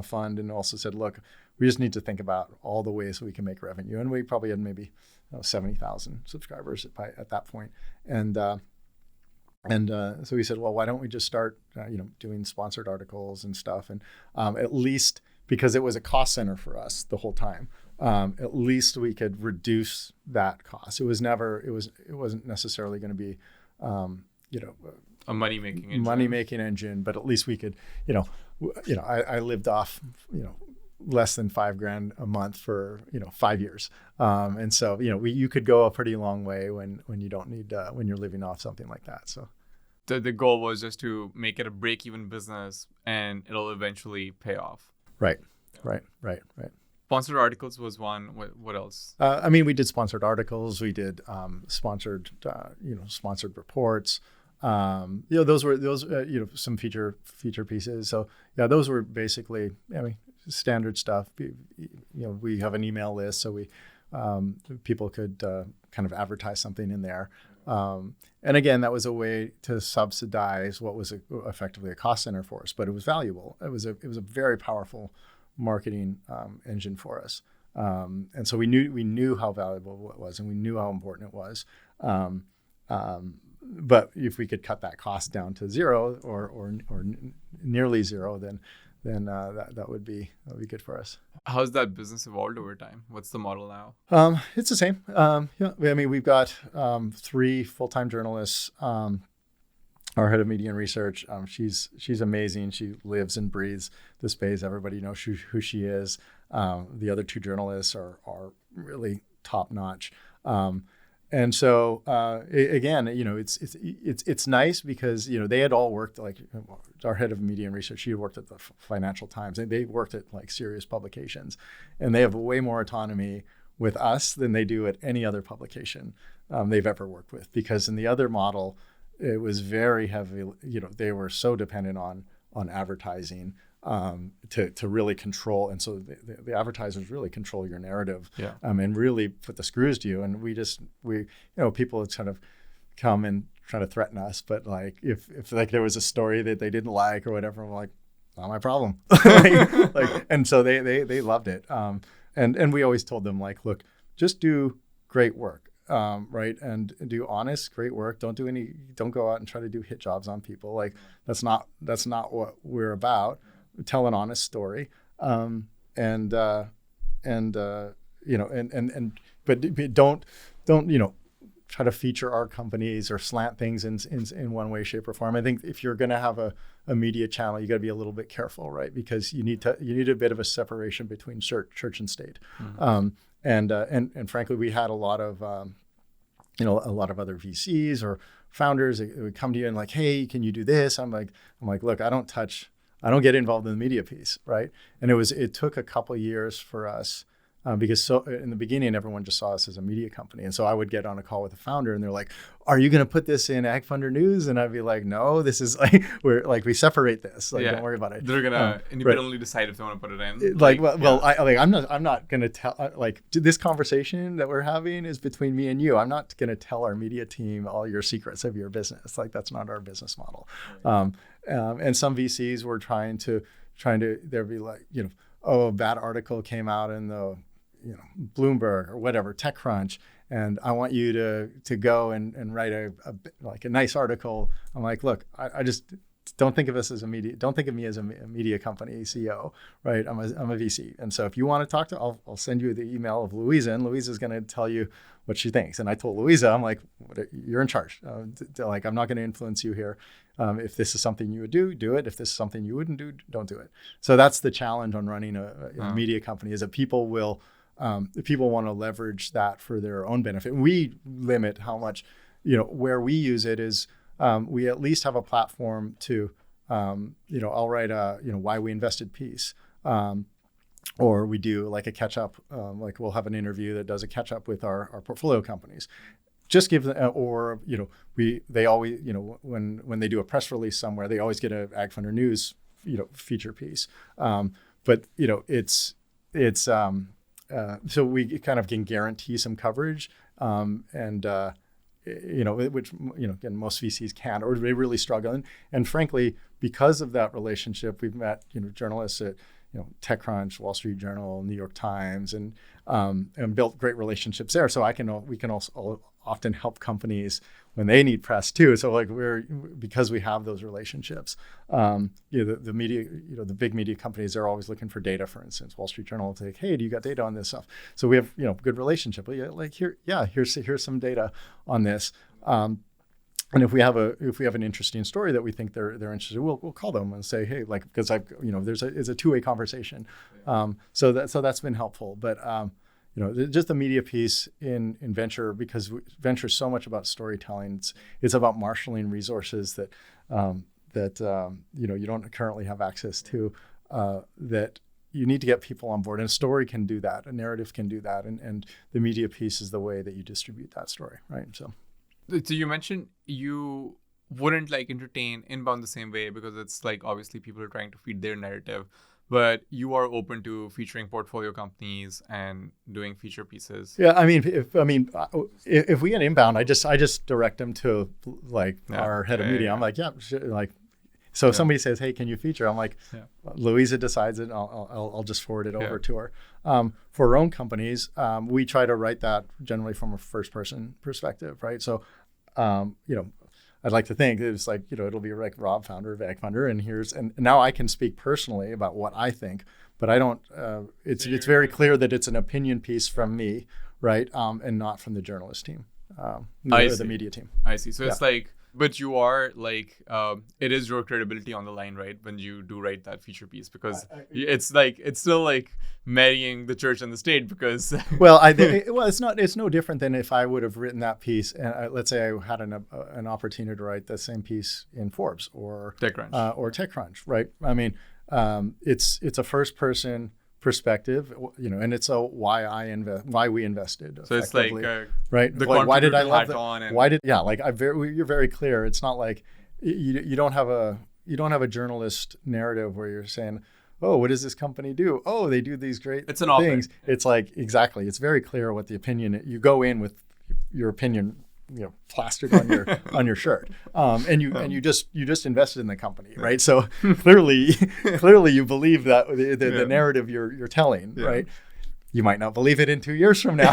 fund, and also said, look, we just need to think about all the ways we can make revenue. And we probably had maybe 70,000 subscribers at that point. And so we said, well, why don't we just start, doing sponsored articles and stuff, and at least, because it was a cost center for us the whole time, at least we could reduce that cost. It wasn't necessarily going to be, a money-making engine, but at least we could, I lived off, less than $5,000 a month for 5 years, and so you could go a pretty long way when you don't need when you're living off something like that. So the goal was just to make it a break-even business, and it'll eventually pay off. Right. Sponsored articles was one. What else? We did sponsored articles. We did sponsored reports. Those were some feature pieces. So yeah, those were basically standard stuff. We have an email list, so we people could kind of advertise something in there. And again, that was a way to subsidize what was effectively a cost center for us, but it was valuable. It was a very powerful marketing engine for us. And so we knew how valuable it was, and we knew how important it was. But if we could cut that cost down to zero or nearly zero, then that would be good for us. How's that business evolved over time? What's the model now? It's the same. We've got 3 full-time journalists. Our head of media and research, she's amazing. She lives and breathes the space. Everybody knows who she is. The other 2 journalists are really top-notch. And so again, it's nice because they had all worked, like our head of media and research. She had worked at the Financial Times, and they worked at like serious publications, and they have way more autonomy with us than they do at any other publication they've ever worked with. Because in the other model, it was very heavy. They were so dependent on advertising to really control, and so the advertisers really control your narrative, and really put the screws to you. And we people kind of come and try to threaten us, but like if like there was a story that they didn't like or whatever, we're like, not my problem. And so they loved it. And we always told them, like, look, just do great work. Right, and do honest, great work. Don't go out and try to do hit jobs on people. Like that's not what we're about. Tell an honest story, but don't try to feature our companies or slant things in one way, shape, or form. I think if you're going to have a media channel, you got to be a little bit careful, right? Because you need a bit of a separation between church and state. Mm-hmm. And frankly, we had a lot of other VCs or founders that would come to you and like, hey, can you do this? I'm like, look, I don't get involved in the media piece, right? And it took a couple of years for us because so in the beginning, everyone just saw us as a media company. And so I would get on a call with the founder and they're like, are you going to put this in AgFunder News? And I'd be like, no, this is like, we separate this. Like, don't worry about it. They're going to independently decide if they want to put it in. I'm not going to tell, this conversation that we're having is between me and you. I'm not going to tell our media team all your secrets of your business. Like, that's not our business model. And some VCs were trying to, they'd be like, oh, a bad article came out in the, Bloomberg or whatever, TechCrunch, and I want you to go and write a nice article. I'm like, look, I just don't think of us as a media. Don't think of me as a media company CEO, right? I'm a VC, and so if you want to talk to, I'll send you the email of Louisa, and Louisa's going to tell you what she thinks. And I told Louisa, I'm like, you're in charge. I'm not going to influence you here. If this is something you would do it. If this is something you wouldn't do, don't do it. So that's the challenge on running a media company, is that people will. If people want to leverage that for their own benefit, we limit how much, where we use it is we at least have a platform to, I'll write a, why we invested piece. Or we do like a catch up, like we'll have an interview that does a catch up with our portfolio companies. Just give them, or, they always, when they do a press release somewhere, they always get a AgFunder News, feature piece. But, it's, so we kind of can guarantee some coverage, which, again, most VCs can't, or they really struggle. And frankly, because of that relationship, we've met, journalists at, TechCrunch, Wall Street Journal, New York Times, and built great relationships there. So we can also often help companies when they need press too. So because we have those relationships, the media, the big media companies are always looking for data. For instance, Wall Street Journal will say, hey, do you got data on this stuff? So we have, good relationship. Here's some data on this. And if we have an interesting story that we think they're interested in, we'll call them and say, hey, because it's a two-way conversation. So that's been helpful. But just the media piece in venture, because venture is so much about storytelling. It's about marshaling resources that you don't currently have access to, that you need to get people on board. And a story can do that. A narrative can do that. And the media piece is the way that you distribute that story, right? So you mentioned you wouldn't entertain inbound the same way, because it's obviously people are trying to feed their narrative, but you are open to featuring portfolio companies and doing feature pieces. Yeah, if we get inbound, I just direct them to our head of media. I'm like, so if somebody says, hey, can you feature? I'm like, Louisa decides it. I'll just forward it over to her. For our own companies, we try to write that generally from a first person perspective, right? So, I'd like to think it's it'll be like Rob, founder of AgFunder, and now I can speak personally about what I think, but I don't. It's very clear that it's an opinion piece from me, right, and not from the journalist team, or the media team. I see. So it's but you are it is your credibility on the line, right? When you do write that feature piece, because it's still marrying the church and the state, because it's no different than if I would have written that piece, and let's say I had an opportunity to write the same piece in Forbes or TechCrunch, right? I mean, it's a first person perspective, and it's why we invested. So it's right. Why did I love that? You're very clear. It's not like you don't have a journalist narrative where you're saying, oh, what does this company do? Oh, they do these great things. It's exactly. It's very clear what the opinion. You go in with your opinion, plastered on your shirt, and you just invested in the company, right? So clearly you believe that the narrative you're telling, right? You might not believe it in 2 years from now.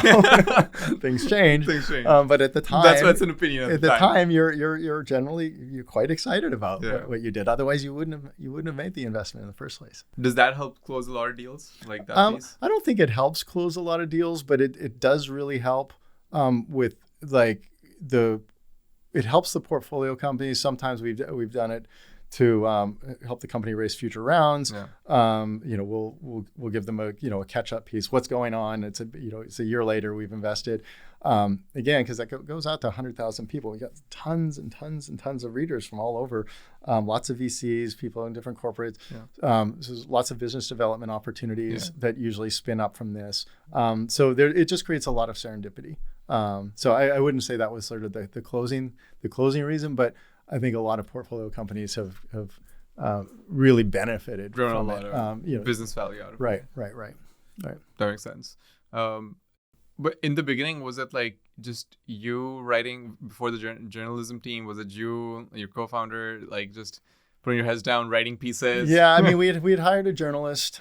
Things change. But at the time, that's what's an opinion. At the time, you're generally quite excited about what you did. Otherwise, you wouldn't have made the investment in the first place. Does that help close a lot of deals like that piece? I don't think it helps close a lot of deals, but it does really help with it helps the portfolio companies. Sometimes we've done it help the company raise future rounds. Yeah. We'll give them a catch up piece. What's going on? It's a year later we've invested. Again, because that goes out to 100,000 people. We got tons and tons and tons of readers from all over, lots of VCs, people in different corporates. Yeah. So there's lots of business development opportunities that usually spin up from this. So it just creates a lot of serendipity. So I wouldn't say that was sort of the closing reason, but I think a lot of portfolio companies have really benefited grown from a lot of business value out of it. Right. That makes sense. But in the beginning, was it like just you writing before the journalism team? Was it you, your co-founder, like just putting your heads down, writing pieces? Yeah, I mean, we had hired a journalist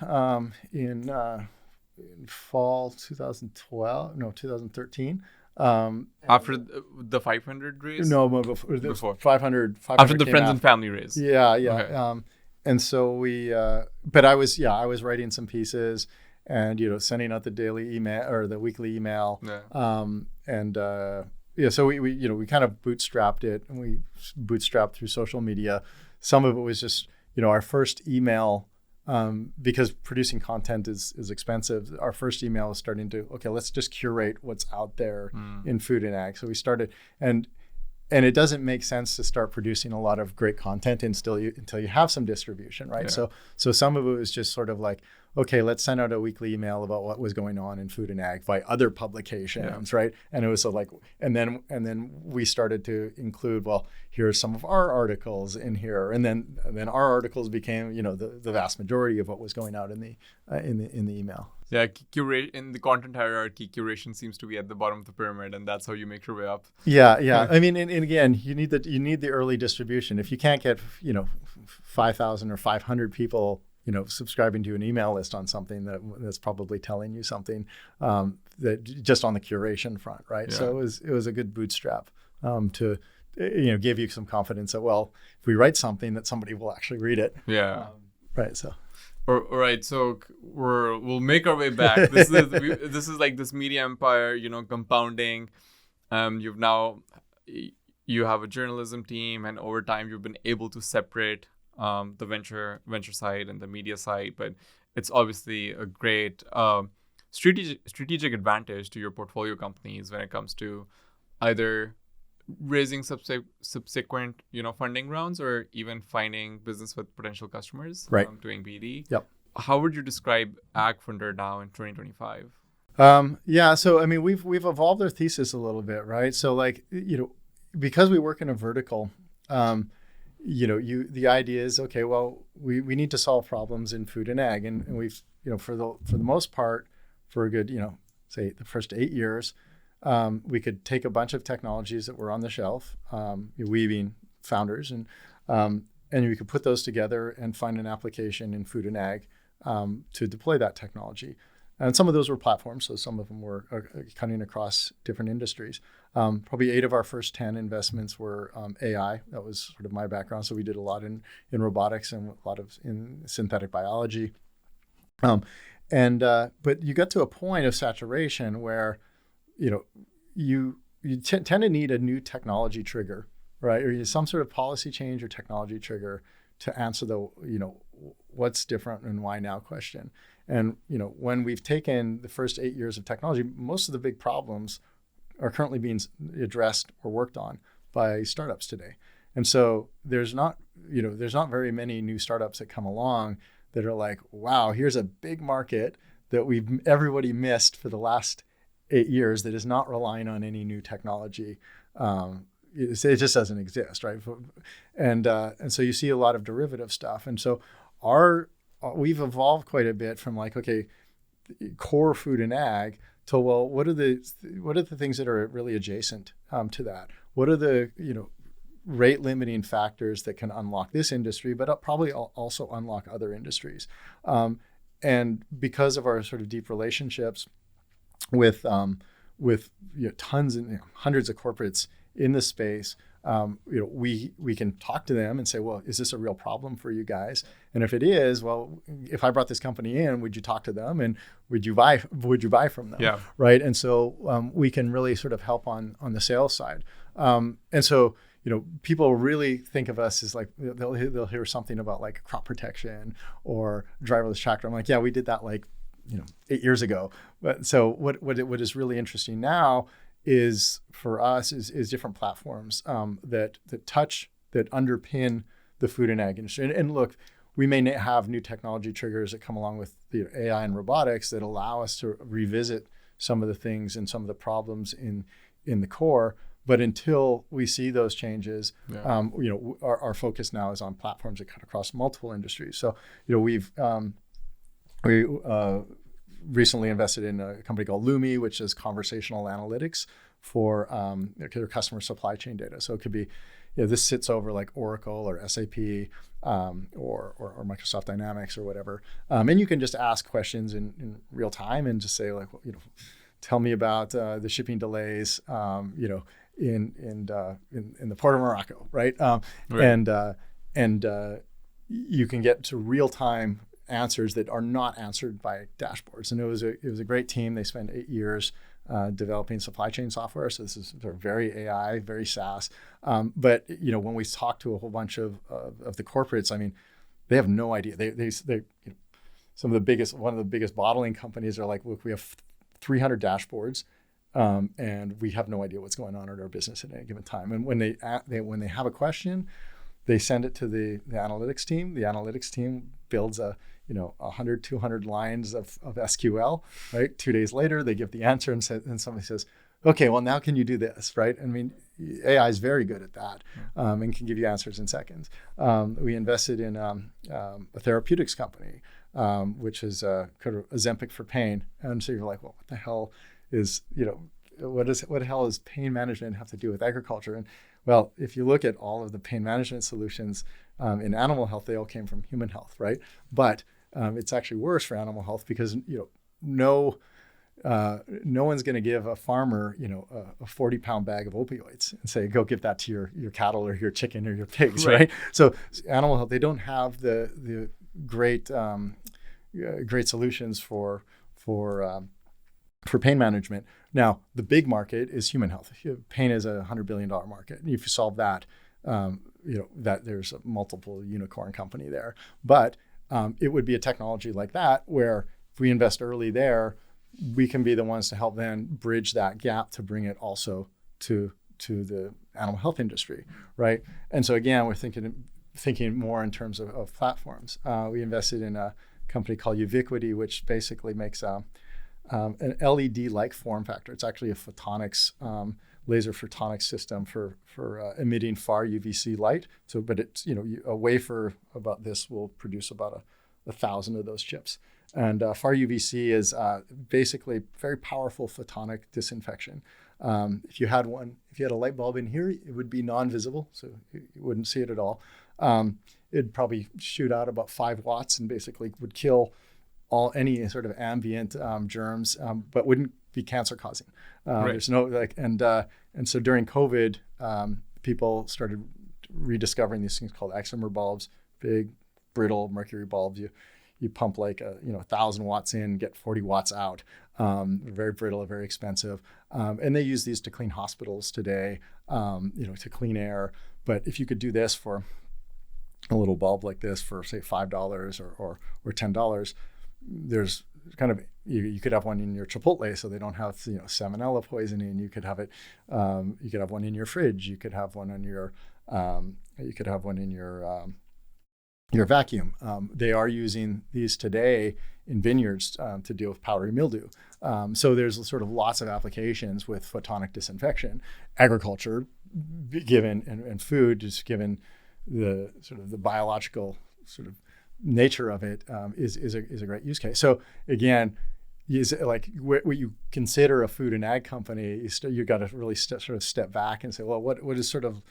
in fall 2013. After the 500 raise? No, before 500 after the friends out. And family raise. Yeah. Okay. And so but I was writing some pieces and sending out the daily email or the weekly email. Yeah. So we kind of bootstrapped it, and we bootstrapped through social media. Some of it was just our first email. Because producing content is expensive, our first email was starting to, let's just curate what's out there in food and ag. So we started, and it doesn't make sense to start producing a lot of great content until you have some distribution, right? Yeah. So some of it was just sort of like, let's send out a weekly email about what was going on in food and ag by other publications, right? And it was and then we started to include, here's some of our articles in here, and then our articles became, the vast majority of what was going out in the email. Yeah, in the content hierarchy, curation seems to be at the bottom of the pyramid, and that's how you make your way up. Yeah. I mean, and again, you need the early distribution. If you can't get 5,000 or 500 people subscribing to an email list on something that's probably telling you something that just on the curation front, right? Yeah. So it was a good bootstrap to give you some confidence that if we write something that somebody will actually read it. Yeah. Right. So. All right. So we'll make our way back. This is like this media empire, compounding. You have a journalism team, and over time you've been able to separate the venture side and the media side, but it's obviously a great strategic advantage to your portfolio companies when it comes to either raising subsequent funding rounds or even finding business with potential customers, right? Doing BD. Yep. How would you describe AgFunder now in 2025? So I mean, we've evolved our thesis a little bit, right? So because we work in a vertical, the idea is, we need to solve problems in food and ag, and we've for the most part, for a good say the first 8 years, we could take a bunch of technologies that were on the shelf, we being founders, and we could put those together and find an application in food and ag to deploy that technology. And some of those were platforms, so some of them were cutting across different industries. Probably 8 of our first 10 investments were AI. That was sort of my background. So we did a lot in robotics and a lot in synthetic biology. But you got to a point of saturation where, you tend to need a new technology trigger, right? Or some sort of policy change or technology trigger to answer the, what's different and why now question. And, when we've taken the first 8 years of technology, most of the big problems are currently being addressed or worked on by startups today. And so there's not very many new startups that come along that are like, wow, here's a big market that everybody missed for the last 8 years that is not relying on any new technology. It just doesn't exist, right? And so you see a lot of derivative stuff. And so we've evolved quite a bit from core food and ag to, what are the things that are really adjacent to that? What are the rate limiting factors that can unlock this industry, but probably also unlock other industries? And because of our sort of deep relationships with tons and hundreds of corporates in the space, we can talk to them and say, is this a real problem for you guys? And if it is, if I brought this company in, would you talk to them and would you buy from them? Yeah. Right. And so we can really sort of help on the sales side. And so people really think of us as like, they'll hear something about like crop protection or driverless tractor. I'm like, yeah, we did that like, 8 years ago. But so what is really interesting now is for us is different platforms that underpin the food and ag industry. And look, we may have new technology triggers that come along with the AI and robotics that allow us to revisit some of the things and some of the problems in the core. But until we see those changes, our focus now is on platforms that cut across multiple industries. So, we've we recently invested in a company called Lumi, which is conversational analytics for their customer supply chain data. So it could be, this sits over like Oracle or SAP or Microsoft Dynamics or whatever. And you can just ask questions in real time and just say like, tell me about the shipping delays, in the port of Morocco, right? Right. And you can get to real time answers that are not answered by dashboards. And it was a great team. They spent 8 years developing supply chain software. So this is sort of very AI, very SaaS. But when we talk to a whole bunch of the corporates, I mean, they have no idea. They one of the biggest bottling companies are like, look, we have 300 dashboards, and we have no idea what's going on in our business at any given time. And when they have a question, they send it to the analytics team. The analytics team builds 100, 200 lines of SQL, right? 2 days later, they give the answer and somebody says, okay, well, now can you do this, right? I mean, AI is very good at that and can give you answers in seconds. We invested in a therapeutics company, which is kind of Ozempic for pain. And so you're like, well, what the hell is, what the hell does pain management have to do with agriculture? And well, if you look at all of the pain management solutions in animal health, they all came from human health, right? But it's actually worse for animal health because no one's going to give a farmer a 40-pound bag of opioids and say go give that to your cattle or your chicken or your pigs, right? So animal health, they don't have the great solutions for pain management. Now the big market is human health. Pain is a $100 billion market. If you solve that, that there's a multiple unicorn company there. But it would be a technology like that where if we invest early there, we can be the ones to help then bridge that gap to bring it also to the animal health industry, right? And so again, we're thinking more in terms of platforms. We invested in a company called Ubiquity, which basically makes an LED-like form factor. It's actually a photonics laser photonics system for emitting far UVC light. So, but it's a wafer about this will produce about 1,000 of those chips. And far UVC is basically very powerful photonic disinfection. If you had a light bulb in here, it would be non-visible, so you wouldn't see it at all. It'd probably shoot out about 5 watts and basically would kill any sort of ambient germs, but wouldn't be cancer causing. Right. There's no and so during COVID, people started rediscovering these things called excimer bulbs, big brittle mercury bulbs. You pump like 1,000 watts in, get 40 watts out. Very brittle, very expensive, and they use these to clean hospitals today, to clean air. But if you could do this for a little bulb like this for say $5 or $10, there's kind of you could have one in your Chipotle, so they don't have salmonella poisoning. You could have it. You could have one in your fridge. You could have one on your. You could have one in your vacuum. They are using these today in vineyards to deal with powdery mildew. So there's sort of lots of applications with photonic disinfection. Agriculture, given and food, just given the sort of the biological sort of nature of it, is a great use case. So again, is like what you consider a food and ag company, you got to really sort of step back and say, well, what is sort of,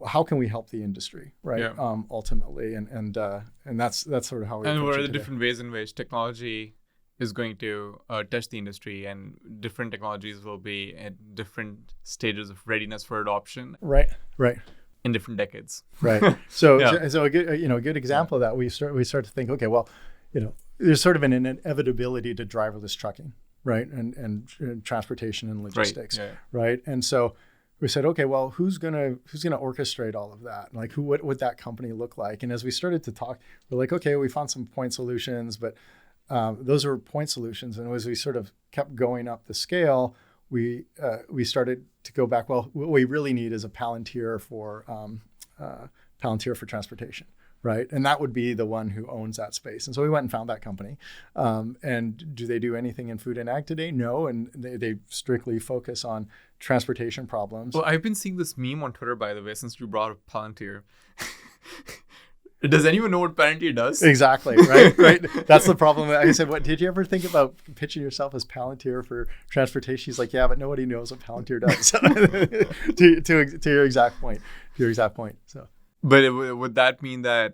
how can we help the industry, right? Yeah. Ultimately, and that's sort of how we. And what are the today. different ways in which technology is going to touch the industry, and different technologies will be at different stages of readiness for adoption. Right. In different decades. Right. So Yeah. so a good example of that, we start to think, okay, well, there's sort of an inevitability to driverless trucking, right, and transportation and logistics, Right. Yeah. right, and so we said, okay, well, who's gonna orchestrate all of that? Like, what would that company look like? And as we started to talk, we're like, okay, we found some point solutions, but those were point solutions. And as we sort of kept going up the scale, we started to go back. Well, what we really need is a Palantir for transportation, right? And that would be the one who owns that space. And so we went and found that company. And do they do anything in food and ag today? No. And they strictly focus on transportation problems. Well, I've been seeing this meme on Twitter, by the way, since you brought up Palantir. Does anyone know what Palantir does? Exactly, right? Right. That's the problem. I said, what did you ever think about pitching yourself as Palantir for transportation? He's like, yeah, but nobody knows what Palantir does. to your exact point. So, but would that mean that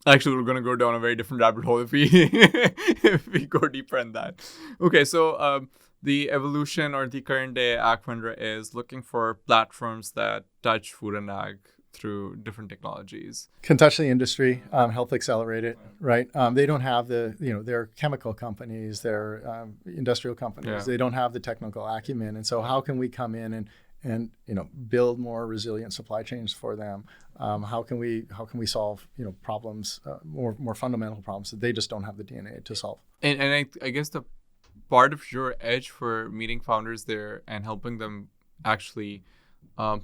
actually we're going to go down a very different rabbit hole if we go deeper in that? Okay, so the evolution or the current day AgFunder is looking for platforms that touch food and ag through different technologies. Can touch the industry, help accelerate it, right? They don't have they're chemical companies, they're industrial companies. Yeah. They don't have the technical acumen. And so how can we come in and build more resilient supply chains for them? How can we solve problems, more fundamental problems that they just don't have the DNA to solve? And I guess the part of your edge for meeting founders there and helping them actually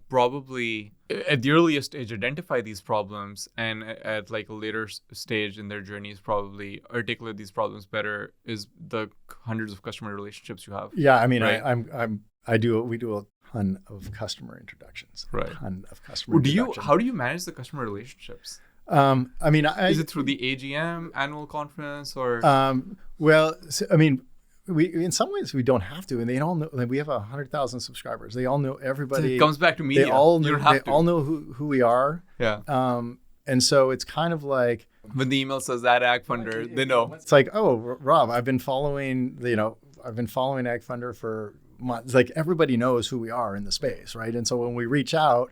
probably at the earliest stage identify these problems, and at like a later stage in their journeys probably articulate these problems better, is the hundreds of customer relationships you have. Yeah, I mean, right? We do a ton of customer introductions. Right. A ton of customer introductions. How do you manage the customer relationships? Is it through the AGM annual conference or? We in some ways we don't have to, and they all know. Like, we have 100,000 subscribers. They all know everybody. So it comes back to media. They all know who we are. Yeah. And so it's kind of like when the email says that AgFunder, they know. It's like, oh, Rob, I've been following AgFunder for months. Like, everybody knows who we are in the space, right? And so when we reach out,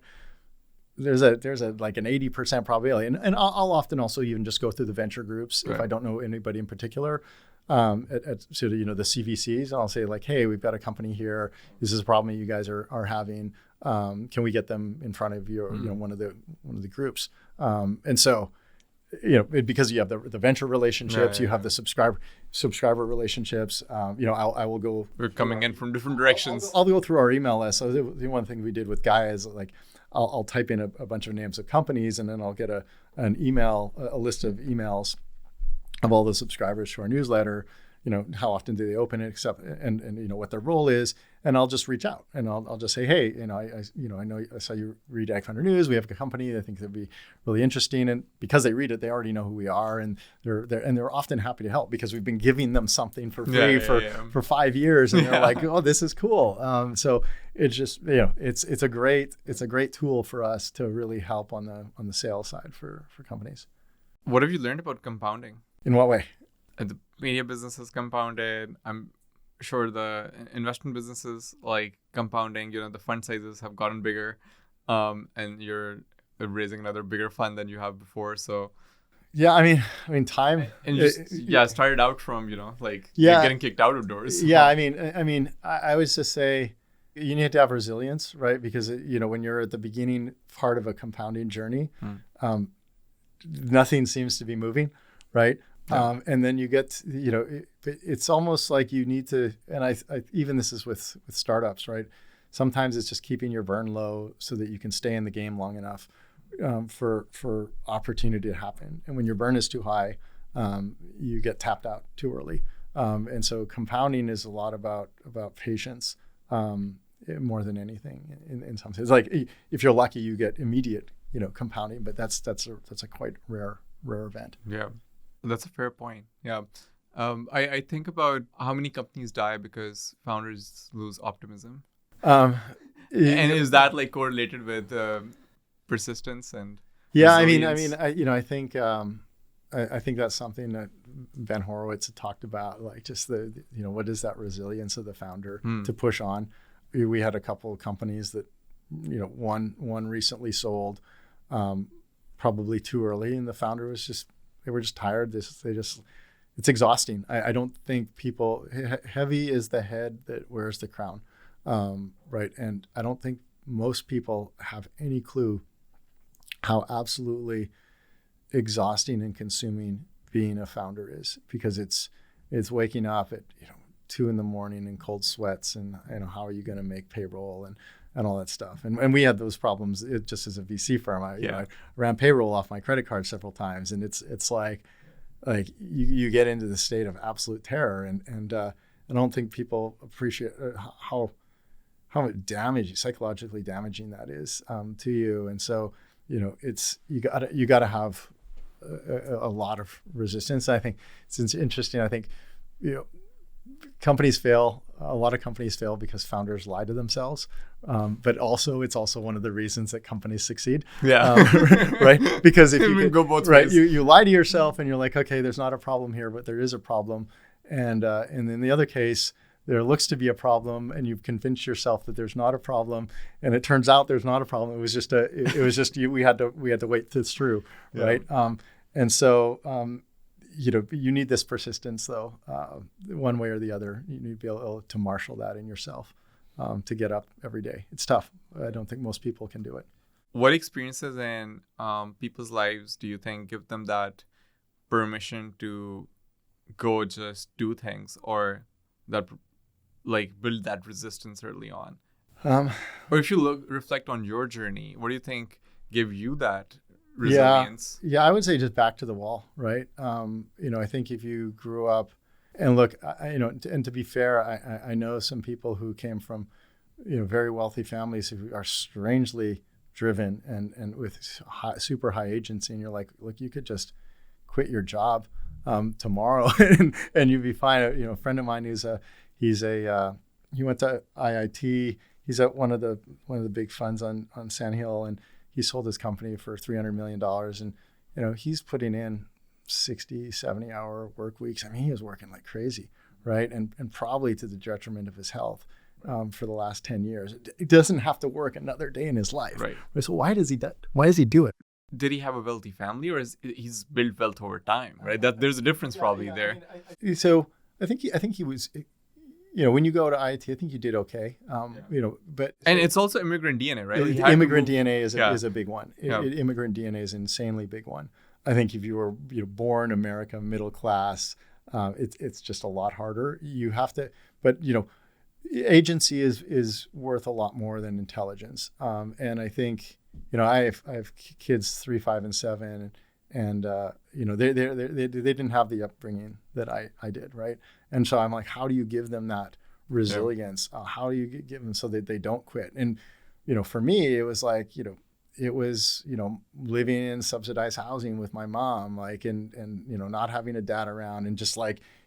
there's a like an 80% probability, and I'll often also even just go through the venture groups if I don't know anybody in particular. At sort of the CVCs, and I'll say like, hey, we've got a company here. This is a problem that you guys are having. Can we get them in front of you, or one of the groups? And so, because you have the venture relationships, you have the subscriber relationships. I will go. We're coming in from different directions. I'll go through our email list. So the one thing we did with Gaia is like, I'll type in a bunch of names of companies, and then I'll get a list of emails of all the subscribers to our newsletter. How often do they open it, and what their role is, and I'll just reach out and I'll just say, hey, I know I saw you read AgFunder News. We have a company I think that'd be really interesting, and because they read it, they already know who we are, and they're often happy to help because we've been giving them something for free for 5 years, and they're like, oh, this is cool. So it's just it's a great tool for us to really help on the sales side for companies. What have you learned about compounding? In what way? The media business has compounded. I'm sure the investment businesses like compounding. The fund sizes have gotten bigger, and you're raising another bigger fund than you have before. So, yeah, I mean, time. And started out from you're getting kicked out of doors. Yeah, I always just say you need to have resilience, right? Because when you're at the beginning part of a compounding journey, nothing seems to be moving, right? And then you get, it's almost like you need to, and I even this is with startups, right? Sometimes it's just keeping your burn low so that you can stay in the game long enough for opportunity to happen. And when your burn is too high, you get tapped out too early. And so compounding is a lot about patience more than anything in some sense. Like, if you're lucky, you get immediate, compounding, but that's a quite rare event. Yeah. That's a fair point. Yeah. I think about how many companies die because founders lose optimism. And is that correlated with persistence and resilience? I think that's something that Ben Horowitz had talked about, like just what is that resilience of the founder to push on. We had a couple of companies that, one recently sold probably too early, and the founder was they were just tired. It's exhausting. I don't think people, heavy is the head that wears the crown. right? And I don't think most people have any clue how absolutely exhausting and consuming being a founder is, because it's waking up at 2 a.m. in cold sweats, and how are you going to make payroll and all that stuff. And we had those problems just as a VC firm. I ran payroll off my credit card several times, and it's like you get into the state of absolute terror, and I don't think people appreciate how psychologically damaging that is to you. And so it's you got to have a lot of resistance. I think it's interesting. I think companies fail. A lot of companies fail because founders lie to themselves, but it's also one of the reasons that companies succeed. Yeah, right. Because if you go both right, ways. you lie to yourself and you're like, okay, there's not a problem here, but there is a problem, and in the other case, there looks to be a problem, and you've convinced yourself that there's not a problem, and it turns out there's not a problem. It was just we had to wait this through, right? And so you need this persistence, though, one way or the other. You need to be able to marshal that in yourself to get up every day. It's tough. I don't think most people can do it. What experiences in people's lives do you think give them that permission to go just do things, or that build that resistance early on? Or if you reflect on your journey, what do you think gave you that resilience? Yeah, I would say just back to the wall, right? I think if you grew up, and look, and to be fair, I know some people who came from, very wealthy families who are strangely driven and with super high agency, and you're like, look, you could just quit your job tomorrow and you'd be fine. A friend of mine he went to IIT. He's at one of the big funds on Sand Hill, and he sold his company for $300 million. And, he's putting in 60, 70 hour work weeks. I mean, he was working like crazy, right? And probably to the detriment of his health for the last 10 years. He doesn't have to work another day in his life. Right. So why does he do it? Did he have a wealthy family, or he's built wealth over time, right? There's a difference probably there. So I think he was, when you go to IIT, I think you did okay. But and it's also immigrant DNA, right? Immigrant DNA is a big one. Immigrant DNA is an insanely big one. I think if you were born America, middle class, it's just a lot harder. You have to, but agency is worth a lot more than intelligence. And I think I have kids 3, 5, and 7, and they didn't have the upbringing that I did, right? And so I'm like, how do you give them that resilience? How do you give them so that they don't quit? And for me, it was like living in subsidized housing with my mom, and not having a dad around, and just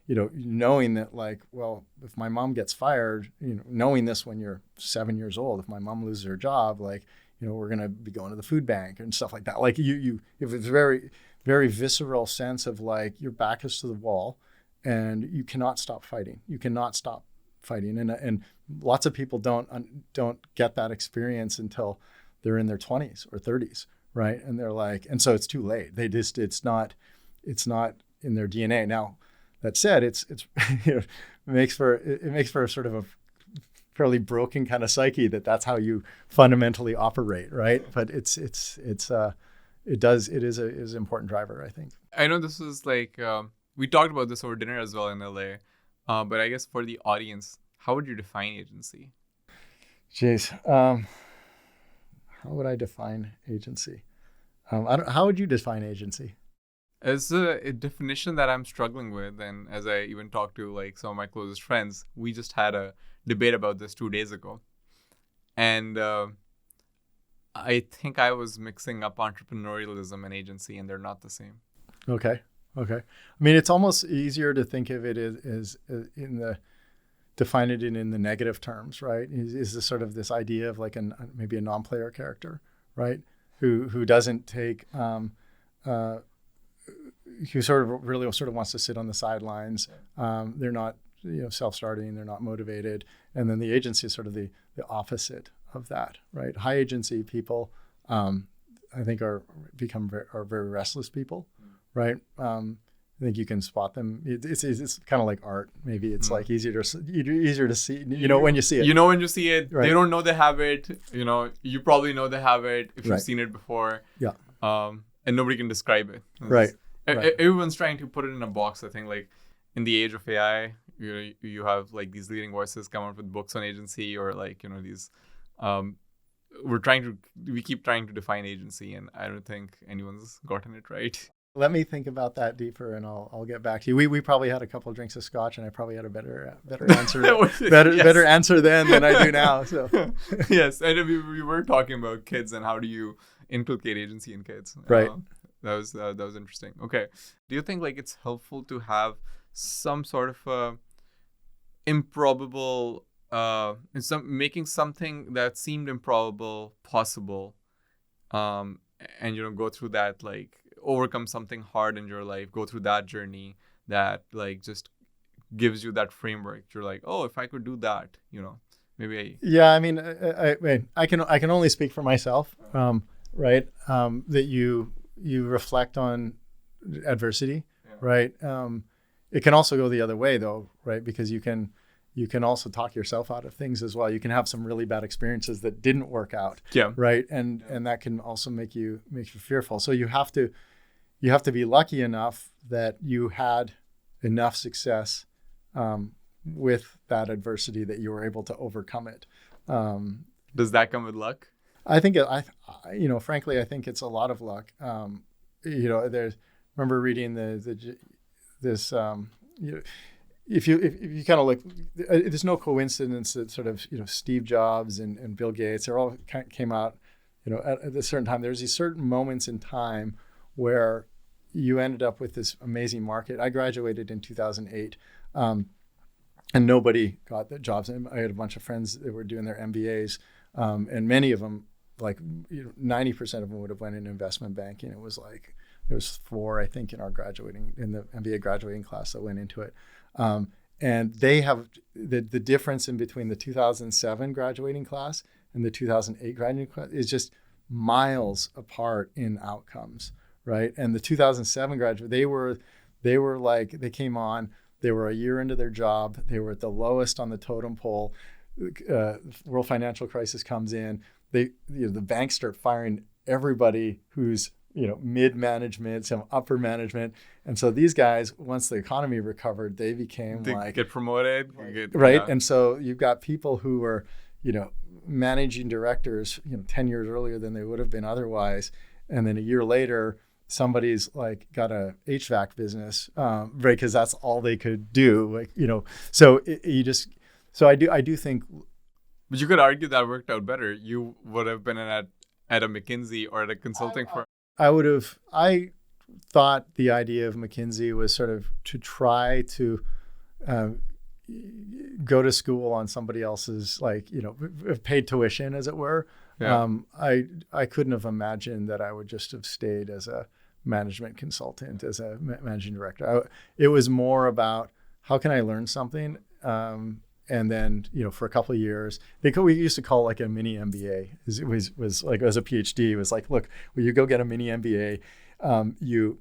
knowing that well, if my mom gets fired, knowing this when you're 7 years old, if my mom loses her job, we're going to be going to the food bank and stuff like that. If it's very, very visceral sense of your back is to the wall and you cannot stop fighting. You cannot stop fighting. And lots of people don't get that experience until they're in their 20s or 30s, right? And they're and so it's too late. It's not in their DNA. Now, that said, it makes for a sort of a fairly broken kind of psyche that's how you fundamentally operate, right? But it is an important driver, I think. I know this is we talked about this over dinner as well in LA, but I guess for the audience, how would you define agency? Jeez, how would I define agency? How would you define agency? It's a definition that I'm struggling with, and as I even talked to some of my closest friends, we just had a debate about this 2 days ago, and I think I was mixing up entrepreneurialism and agency, and they're not the same. Okay. I mean, it's almost easier to think of it as define it in the negative terms, right? Is this sort of this idea of maybe a non-player character, right? Who doesn't take who really wants to sit on the sidelines. They're not self-starting, they're not motivated. And then the agency is sort of the opposite of that, right? High agency people, I think are very restless people, right? I think you can spot them. It's kind of like art. Maybe it's like easier to see. You know when you see it. You know when you see it. Right. They don't know they have it. You know, you probably know they have it if you've seen it before. Yeah. And nobody can describe it. Right. Everyone's trying to put it in a box. I think like in the age of AI, you have like these leading voices come out with books on agency, or like these. We keep trying to define agency, and I don't think anyone's gotten it right. Let me think about that deeper, and I'll get back to you. We probably had a couple of drinks of scotch, and I probably had a better answer better answer then than I do now. So yes, and we were talking about kids and how do you inculcate agency in kids. Right. That was interesting. Okay, do you think like it's helpful to have some sort of a improbable, making something that seemed improbable possible, and go through that, like overcome something hard in your life, go through that journey that like just gives you that framework. You're like, oh, if I could do that, maybe. Yeah, I mean, I can only speak for myself, right? That you reflect on adversity, right? It can also go the other way though, right? Because you can also talk yourself out of things as well. You can have some really bad experiences that didn't work out, right? And that can also make you fearful. So you have to be lucky enough that you had enough success with that adversity that you were able to overcome it. Does that come with luck? I think frankly, I think it's a lot of luck. Remember reading this. If you kind of look, there's no coincidence that sort of Steve Jobs and Bill Gates, they're all came out at a certain time. There's these certain moments in time where you ended up with this amazing market. I graduated in 2008, and nobody got the jobs. And I had a bunch of friends that were doing their MBAs, and many of them, like 90% of them, would have went into investment banking. It was like there was 4, I think, in the MBA graduating class that went into it. And they have the difference in between the 2007 graduating class and the 2008 graduating class is just miles apart in outcomes, right? And the 2007 graduate, they were like, they came on, they were a year into their job, they were at the lowest on the totem pole. World financial crisis comes in, the banks start firing everybody who's mid-management, some upper management. And so these guys, once the economy recovered, they became get promoted. Right. Yeah. And so you've got people who were, managing directors, 10 years earlier than they would have been otherwise. And then a year later, somebody's like got a HVAC business, right? Because that's all they could do. So I do think. But you could argue that worked out better. You would have been at a McKinsey or at a consulting firm. I thought the idea of McKinsey was sort of to try to go to school on somebody else's paid tuition, as it were. Yeah. I couldn't have imagined that I would just have stayed as a management consultant, as a managing director. It was more about how can I learn something, and then for a couple of years, we used to call it like a mini MBA. It was like as a PhD, it was like, look, you go get a mini MBA, you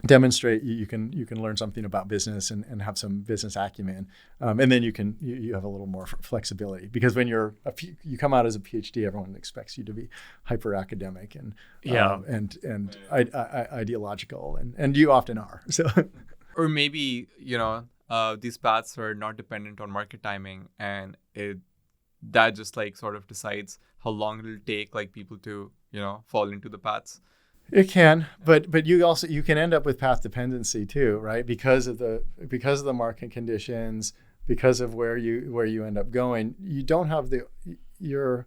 demonstrate you can learn something about business and have some business acumen, and then you have a little more flexibility, because when you come out as a PhD, everyone expects you to be hyper academic and ideological, and you often are. So, or maybe these paths are not dependent on market timing, and that just like sort of decides how long it'll take like people to fall into the paths. It can, but you can end up with path dependency too, right? Because of the market conditions, because of where you end up going, you don't have your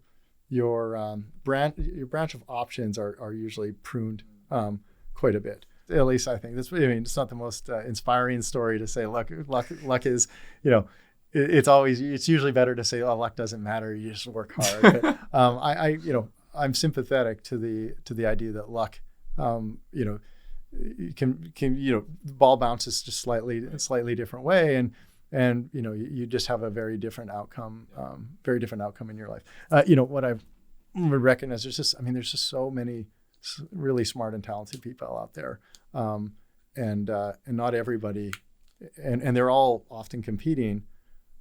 branch of options are usually pruned quite a bit. At least I think it's not the most inspiring story to say luck is, it's usually better to say, oh, luck doesn't matter, you just work hard. But I'm sympathetic to the idea that luck, can the ball bounces just slightly different way, and you just have a very different outcome in your life. What I've recognized, there's just so many really smart and talented people out there, not everybody, and they're all often competing.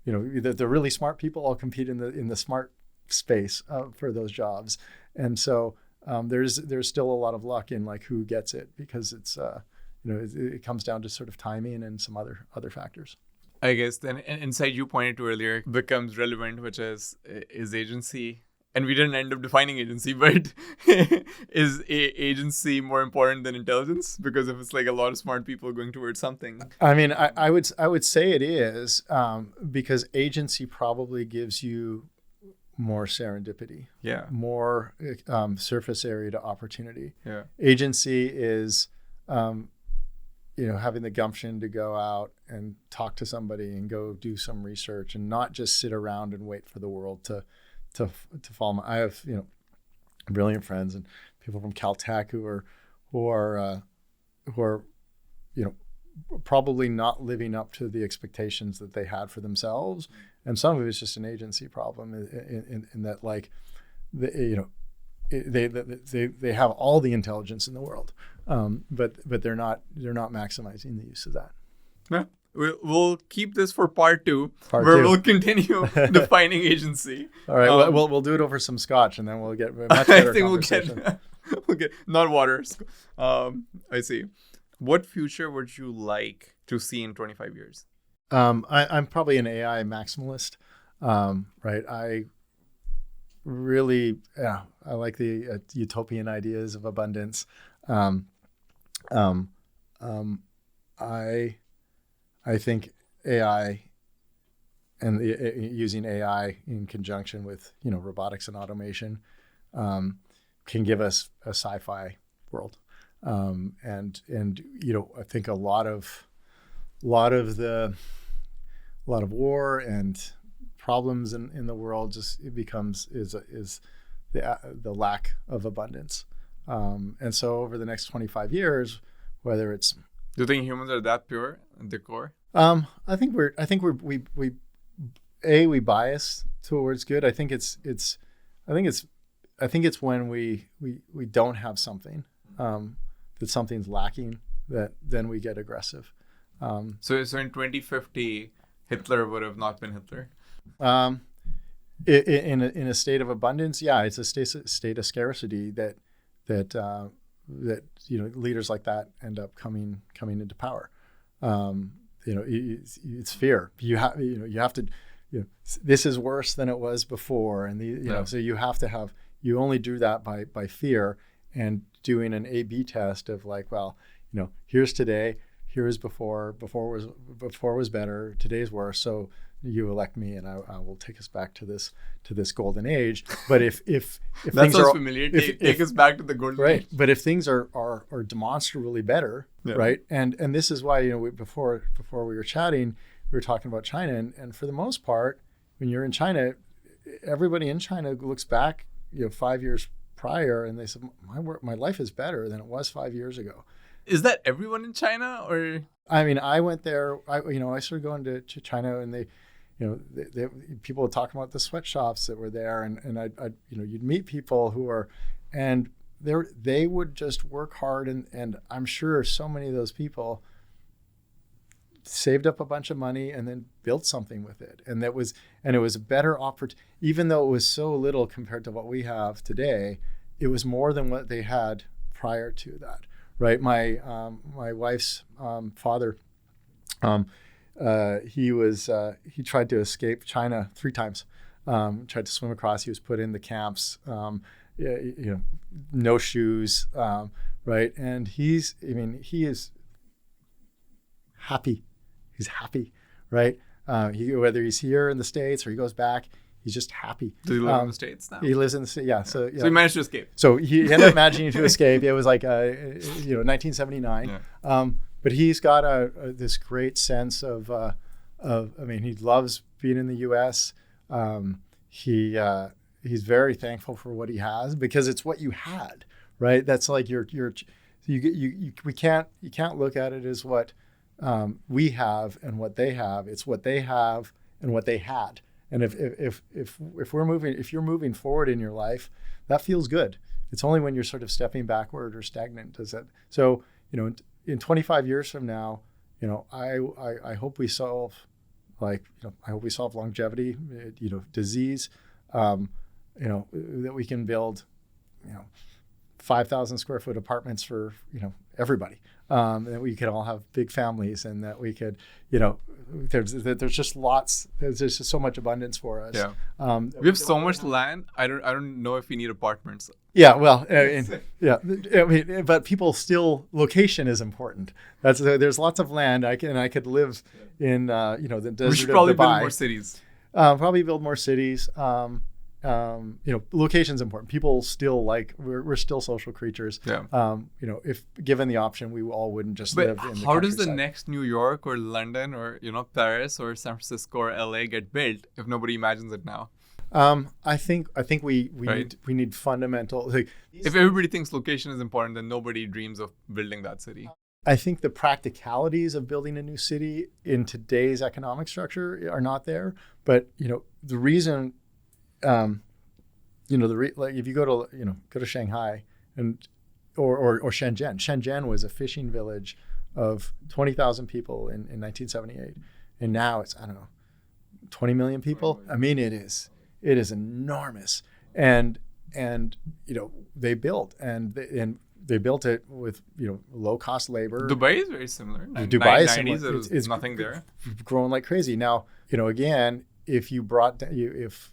The really smart people all compete in the smart space for those jobs, and so there's still a lot of luck in like who gets it, because it's it comes down to sort of timing and some other factors. I guess then insight you pointed to earlier becomes relevant, which is agency. And we didn't end up defining agency, but is agency more important than intelligence? Because if it's like a lot of smart people going towards something. I mean, I would say it is, because agency probably gives you more serendipity, more surface area to opportunity. Yeah. Agency is, having the gumption to go out and talk to somebody and go do some research and not just sit around and wait for the world to follow. I have brilliant friends and people from Caltech who are probably not living up to the expectations that they had for themselves, and some of it's just an agency problem in that like they have all the intelligence in the world, but they're not maximizing the use of that. Yeah. We'll keep this for part two, we'll continue defining agency. All right, we'll do it over some scotch, and then we'll get much better conversation. We'll get not water. I see. What future would you like to see in 25 years? I'm probably an AI maximalist, right? I really, I like the utopian ideas of abundance. I think AI and using AI in conjunction with robotics and automation can give us a sci-fi world, and I think a lot of war and problems in the world just is the lack of abundance, and so over the next 25 years, whether it's, do you think humans are that pure at the core? I think we bias towards good. I think it's when we don't have something, that something's lacking, that then we get aggressive. So in 2050, Hitler would have not been Hitler. In a state of abundance, it's a state of scarcity that leaders like that end up coming into power. It's fear. You have to, this is worse than it was before, and so you only do that by fear and doing an A/B test of like, well, here's today, here's before was better, today's worse, so you elect me and I will take us back to this golden age. But if that things sounds are familiar, take us back to the golden age. But if things are demonstrably better, right? And this is why before we were chatting, we were talking about China, and for the most part, when you're in China, everybody in China looks back 5 years prior and they said, my life is better than it was 5 years ago. Is that everyone in China, or? I mean, I went there. I started going to China, and they people would talk about the sweatshops that were there, and I you'd meet people who are, and they would just work hard, and I'm sure so many of those people saved up a bunch of money and then built something with it, and it was a better opportunity, even though it was so little compared to what we have today. It was more than what they had prior to that. Right, my wife's father, he tried to escape China 3 times. Tried to swim across. He was put in the camps. No shoes. Right, and he is happy. He's happy. Right, whether he's here in the States or he goes back. He's just happy. Does he live in the States now? He lives in the States, yeah. So he managed to escape. So he ended up managing to escape. It was like 1979. Yeah. But he's got this great sense of he loves being in the U.S. He's very thankful for what he has, because it's what you had, right? That's like we can't look at it as what we have and what they have. It's what they have and what they had. And if you're moving forward in your life, that feels good. It's only when you're sort of stepping backward or stagnant does that. So in 25 years from now, I hope we solve I hope we solve longevity, disease, that we can build, 5,000 square foot apartments for, everybody, that we could all have big families, and that we could, there's just so much abundance for us. Yeah. We have so much land. I don't know if we need apartments. Yeah, well, but people still, location is important. There's lots of land. I could live in the desert. We should probably of Dubai. build more cities. Probably build more cities. Location's important. People still we're still social creatures. Yeah. If given the option, we all wouldn't just live in the how does the countryside. next New York or London or Paris or San Francisco or LA get built if nobody imagines it now? I think we need fundamental. If everybody thinks location is important, then nobody dreams of building that city. I think the practicalities of building a new city in today's economic structure are not there. But the reason, if you go to Shanghai or Shenzhen was a fishing village of 20,000 people in 1978, and now it's 20 million people. I mean, it is enormous, and they built they built it with low cost labor. Dubai is very similar. Dubai is 90s, similar. It's nothing there. Growing like crazy. Now, again, if you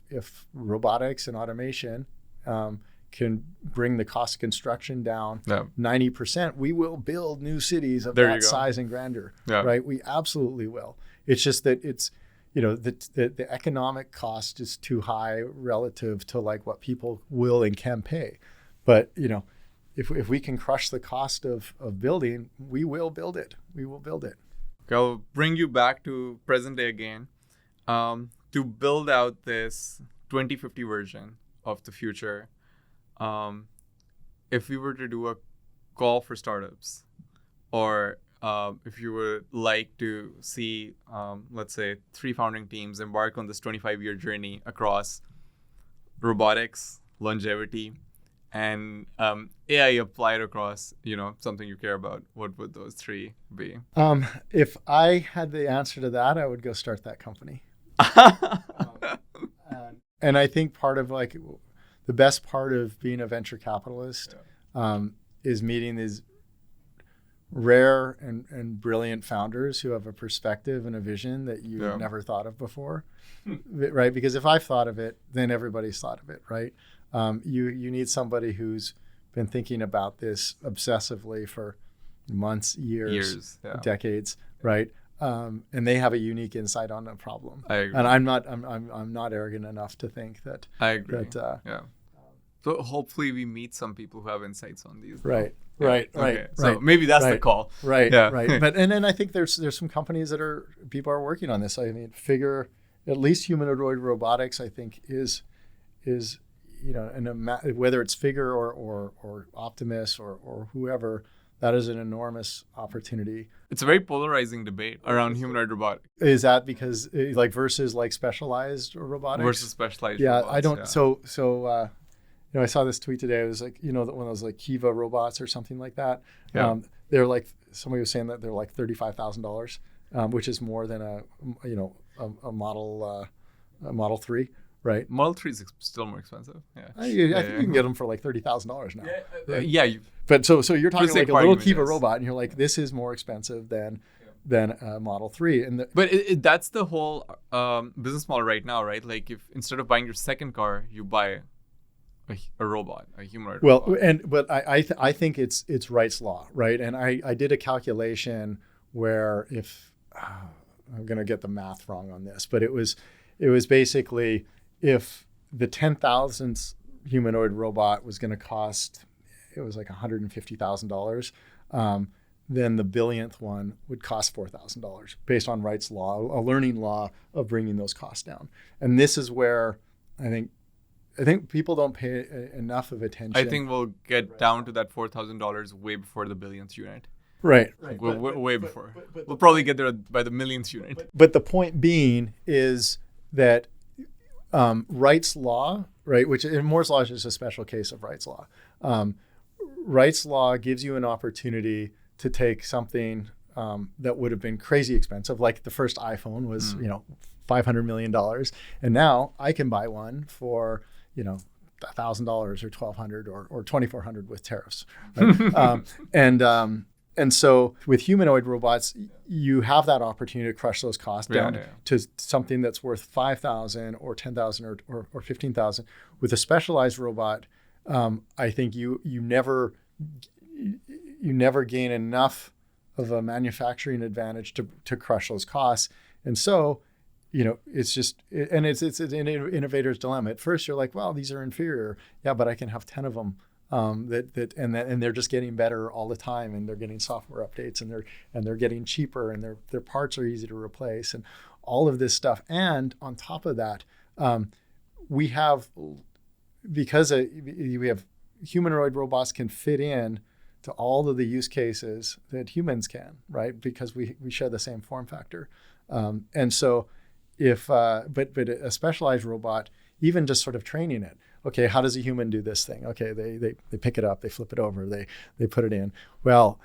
if robotics and automation can bring the cost of construction down 90%, we will build new cities of that size and grandeur. Yeah. Right? We absolutely will. It's just that it's the economic cost is too high relative to what people will and can pay. But if we can crush the cost of building, we will build it. We will build it. Okay, I'll bring you back to present day again. To build out this 2050 version of the future, if we were to do a call for startups, or if you would like to see, let's say, 3 founding teams embark on this 25-year journey across robotics, longevity, and AI applied across, something you care about, what would those 3 be? If I had the answer to that, I would go start that company. And I think part of the best part of being a venture capitalist is meeting these rare and brilliant founders who have a perspective and a vision that you've never thought of before, right? Because if I've thought of it, then everybody's thought of it, right? You need somebody who's been thinking about this obsessively for months, years decades, right? And they have a unique insight on the problem. I agree. And I'm not arrogant enough to think that. I agree. So hopefully we meet some people who have insights on these. Right. So maybe that's the call. Right. But and then I think there's some companies people are working on this. I mean, at least Humanoid Robotics, I think is whether it's Figure or Optimus or whoever, that is an enormous opportunity. It's a very polarizing debate around humanoid robotics. Is that because versus specialized robotics? Versus specialized robots. I don't. So I saw this tweet today. It was one of those Kiva robots or something like that. Yeah. They're somebody was saying that they're $35,000, which is more than a Model 3. Right. Model 3 is still more expensive. Yeah. I think you can get them for $30,000 now. But so you're talking a little Kiva robot, and you're this is more expensive than a Model 3. But that's the whole business model right now, right? If instead of buying your second car, you buy a robot, a humanoid robot. But I think it's Wright's law, right? And I did a calculation where if I'm going to get the math wrong on this, but it was basically, if the 10,000th humanoid robot was going to cost, it was $150,000, then the billionth one would cost $4,000 based on Wright's law, a learning law of bringing those costs down. And this is where I think people don't pay enough of attention. I think we'll get down to that $4,000 way before the billionth unit. Right. Way before. We'll probably get there by the millionth unit. But the point being is that Wright's law, right, which in Moore's law is just a special case of Wright's law. Wright's law gives you an opportunity to take something that would have been crazy expensive, like the first iPhone was, $500 million. And now I can buy one for, $1,000 or $1,200 or $2,400 with tariffs. Right? And so with humanoid robots, you have that opportunity to crush those costs down to something that's worth 5,000 or 10,000 or 15,000. With a specialized robot, I think you never gain enough of a manufacturing advantage to crush those costs. And so, it's an innovator's dilemma. At first, you're like, well, these are inferior. Yeah, but I can have 10 of them. And they're just getting better all the time, and they're getting software updates, and they're getting cheaper, and their parts are easy to replace, and all of this stuff. And on top of that, we have humanoid robots can fit in to all of the use cases that humans can, right? Because we share the same form factor, and so but a specialized robot, even just sort of training it. Okay, how does a human do this thing? Okay, they pick it up, they flip it over, they put it in. Well,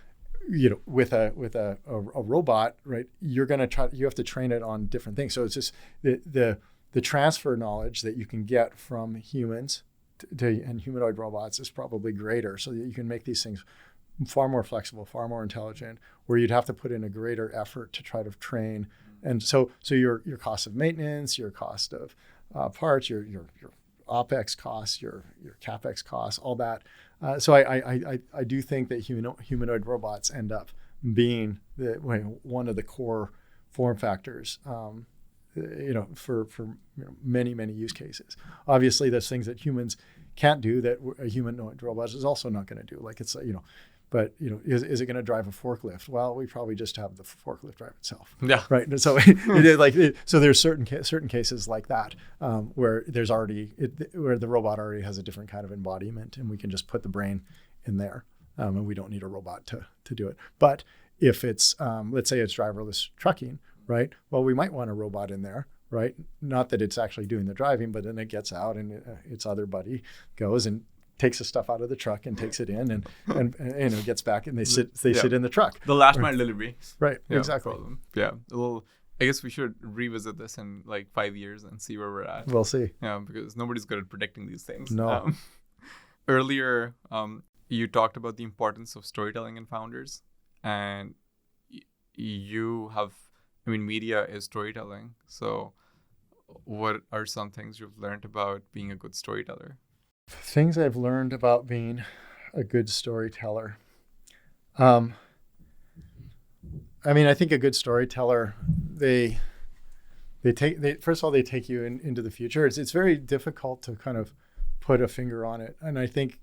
with a robot, right? You have to train it on different things. So it's just the transfer knowledge that you can get from humans and humanoid robots is probably greater, so that you can make these things far more flexible, far more intelligent, where you'd have to put in a greater effort to try to train. And so your cost of maintenance, your cost of parts, your OpEx costs, your CapEx costs, all that. So I do think that humanoid robots end up being one of the core form factors, for many use cases. Obviously, there's things that humans can't do that a humanoid robot is also not going to do. Like it's but is it going to drive a forklift? Well, we probably just have the forklift drive itself. Yeah. Right. So so there's certain cases like that where there's where the robot already has a different kind of embodiment, and we can just put the brain in there, and we don't need a robot to do it. But if it's let's say it's driverless trucking, right? Well, we might want a robot in there, right? Not that it's actually doing the driving, but then it gets out and its other buddy goes and takes the stuff out of the truck and takes it in and gets back, and they sit in the truck. The last mile delivery. Right. Exactly. Problem. Yeah. Well, I guess we should revisit this in like 5 years and see where we're at. We'll see. Yeah, because nobody's good at predicting these things. No. Earlier, you talked about the importance of storytelling in founders, and media is storytelling. So what are some things you've learned about being a good storyteller? Things I've learned about being a good storyteller. I think a good storyteller, they first of all, they take you into the future. It's very difficult to kind of put a finger on it. And I think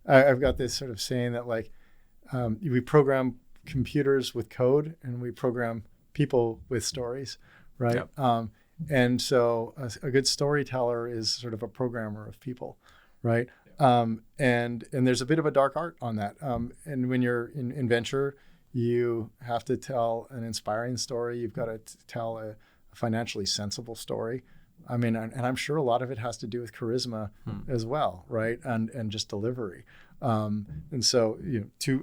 I've got this sort of saying that we program computers with code and we program people with stories, right? Yep. And so a good storyteller is sort of a programmer of people. Right. And there's a bit of a dark art on that. And when you're in venture, you have to tell an inspiring story. You've got to tell a financially sensible story. And I'm sure a lot of it has to do with charisma as well. Right. And just delivery. And so,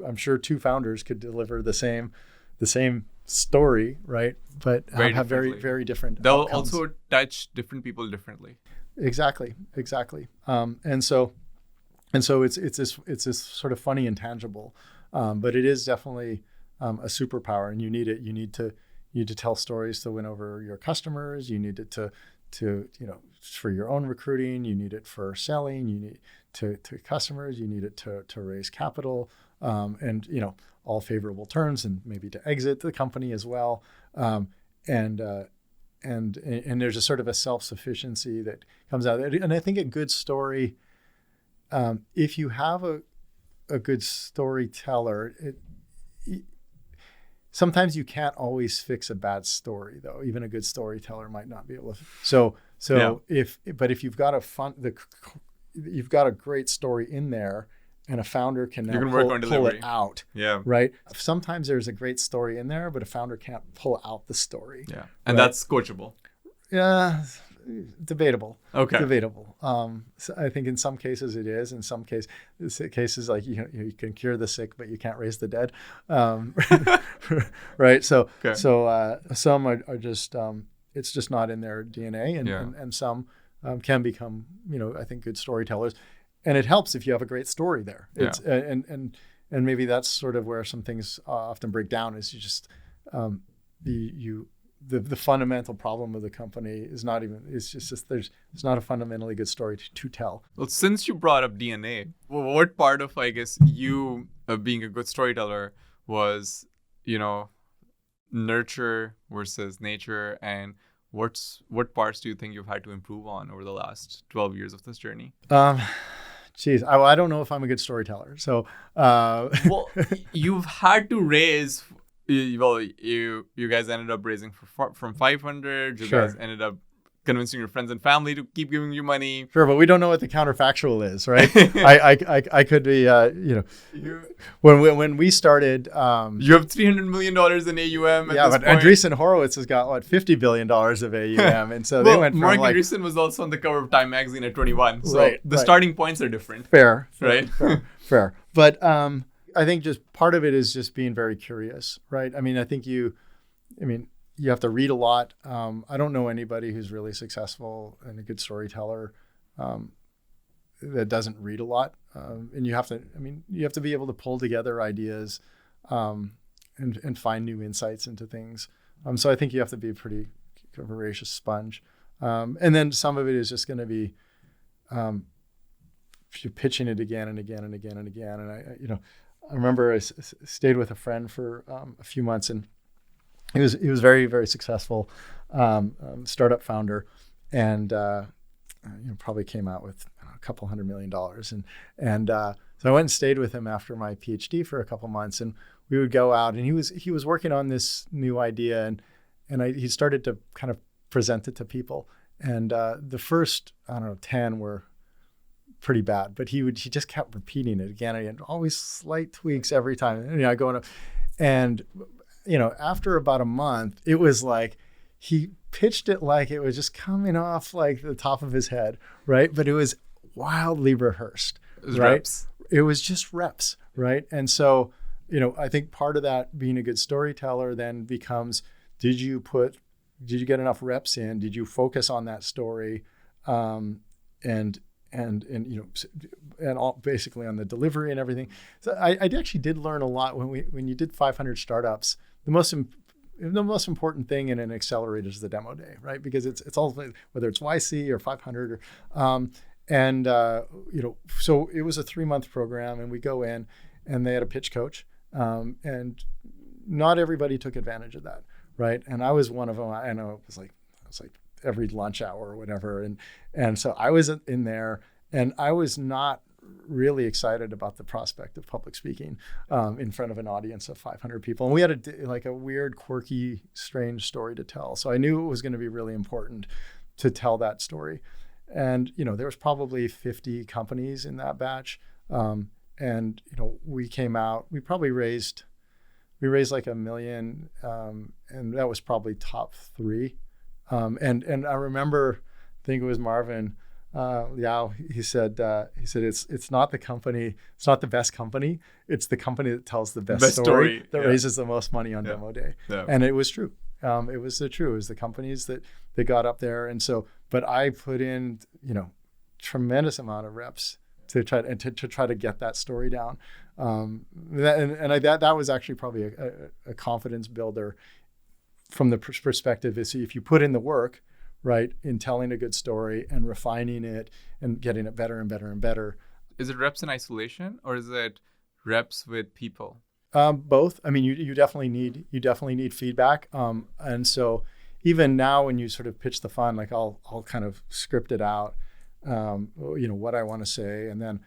I'm sure two founders could deliver the same story. Right. But have very, very different They'll outcomes. Also touch different people differently. Exactly. And so it's this sort of funny intangible, but it is definitely a superpower, and you need it. You need to tell stories to win over your customers. You need it to for your own recruiting. You need it for selling. You need to customers. You need it to raise capital, and all favorable terms, and maybe to exit the company as well. And there's a sort of a self-sufficiency that comes out of it. And I think a good story, if you have a good storyteller, sometimes you can't always fix a bad story, though. Even a good storyteller might not be able to. If you've got you've got a great story in there, and a founder can now pull it out. Yeah. Right. Sometimes there's a great story in there, but a founder can't pull out the story. Yeah. And that's coachable. Yeah. debatable. Okay. Debatable. So I think in some cases it is. In some cases, like you can cure the sick, but you can't raise the dead. Right. So Okay. some are just it's just not in their DNA, and some can become I think good storytellers, and it helps if you have a great story there. It's and maybe that's sort of where some things often break down is you just the fundamental problem of the company is not even it's not a fundamentally good story to tell. Well, since you brought up DNA, what part of I guess you being a good storyteller was nurture versus nature, and what parts do you think you've had to improve on over the last 12 years of this journey? Geez, I don't know if I'm a good storyteller. So, well, you've had to raise. Well, you guys ended up raising from 500. You guys ended up convincing your friends and family to keep giving you money. Sure, but we don't know what the counterfactual is, right? I could be, when we started, you have $300 million in AUM. Yeah, but Andreessen Horowitz has got what $50 billion of AUM, and so they went from Mark Andreessen was also on the cover of Time magazine at 21, so the starting points are different. Fair. But I think just part of it is just being very curious, right? I mean, I think you have to read a lot. I don't know anybody who's really successful and a good storyteller that doesn't read a lot. And you have to be able to pull together ideas and find new insights into things. So I think you have to be a pretty voracious sponge. And then some of it is just going to be you're pitching it again and again and again and again. And I remember I stayed with a friend for a few months, and he was very, very successful startup founder, and probably came out with a couple $100 million. And so I went and stayed with him after my PhD for a couple months, and we would go out, and he was working on this new idea, and he started to kind of present it to people. And the first 10 were pretty bad, but he just kept repeating it again and again, always slight tweaks every time. And I go in, and after about a month, it was like he pitched it like it was just coming off like the top of his head, right? But it was wildly rehearsed. It was right? reps. It was just reps, right? And so, I think part of that being a good storyteller then becomes, did you get enough reps in? Did you focus on that story? And all basically on the delivery and everything. So I actually did learn a lot when you did 500 startups. The most important thing in an accelerator is the demo day, right? Because it's ultimately whether it's YC or 500 so it was a 3-month program, and we go in, and they had a pitch coach, and not everybody took advantage of that, right? And I was one of them. I know it was like every lunch hour or whatever. And so I was in there, and I was not really excited about the prospect of public speaking in front of an audience of 500 people. And we had a weird, quirky, strange story to tell. So I knew it was going to be really important to tell that story. And, there was probably 50 companies in that batch. And, we came out, we raised like $1 million, and that was probably top 3. And I remember, I think it was Marvin Yao. He said it's not the company, it's not the best company, it's the company that tells the best story that raises the most money on demo day. Yeah. And it was true. It was true. It was the companies that got up there. And so, but I put in tremendous amount of reps to try to get that story down. That was actually probably a confidence builder. From the perspective is, if you put in the work, right, in telling a good story and refining it and getting it better and better and better. Is it reps in isolation, or is it reps with people? Both. I mean, you definitely need feedback. And so even now, when you sort of pitch the fund, like I'll kind of script it out, what I want to say, and then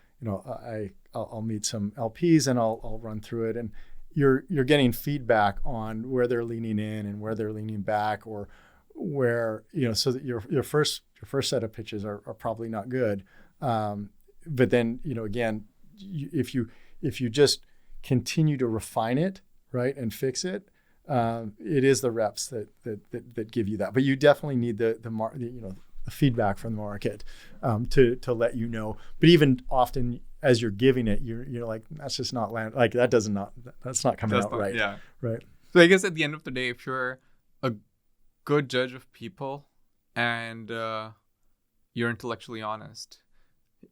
I'll meet some LPs and I'll run through it, and you're getting feedback on where they're leaning in and where they're leaning back, or where so that your first set of pitches are probably not good, but then again, if you just continue to refine it, right, and fix it, it is the reps that give you that. But you definitely need the feedback from the market to let you know. But even often as you're giving it, you're like, that's just not land. Like that's not coming out right. Yeah. Right. So I guess at the end of the day, if you're a good judge of people and you're intellectually honest,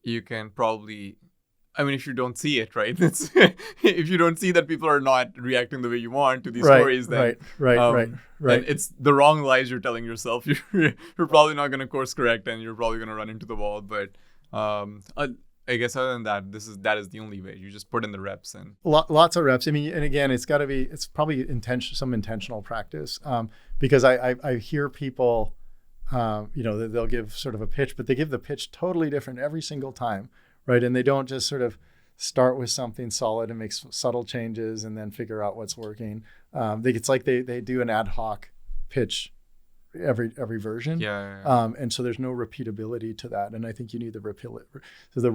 you can probably, I mean, if you don't see it, right? If you don't see that people are not reacting the way you want to these stories, then right. then it's the wrong lies you're telling yourself. You're probably not going to course correct, and you're probably going to run into the wall. But I guess other than that, that is the only way. You just put in the reps and lots of reps. I mean, and again, it's probably some intentional practice, because I hear people, they'll give sort of a pitch, but they give the pitch totally different every single time, right? And they don't just sort of start with something solid and make subtle changes and then figure out what's working. It's like they do an ad hoc pitch every version. And so there's no repeatability to that. And I think you need so the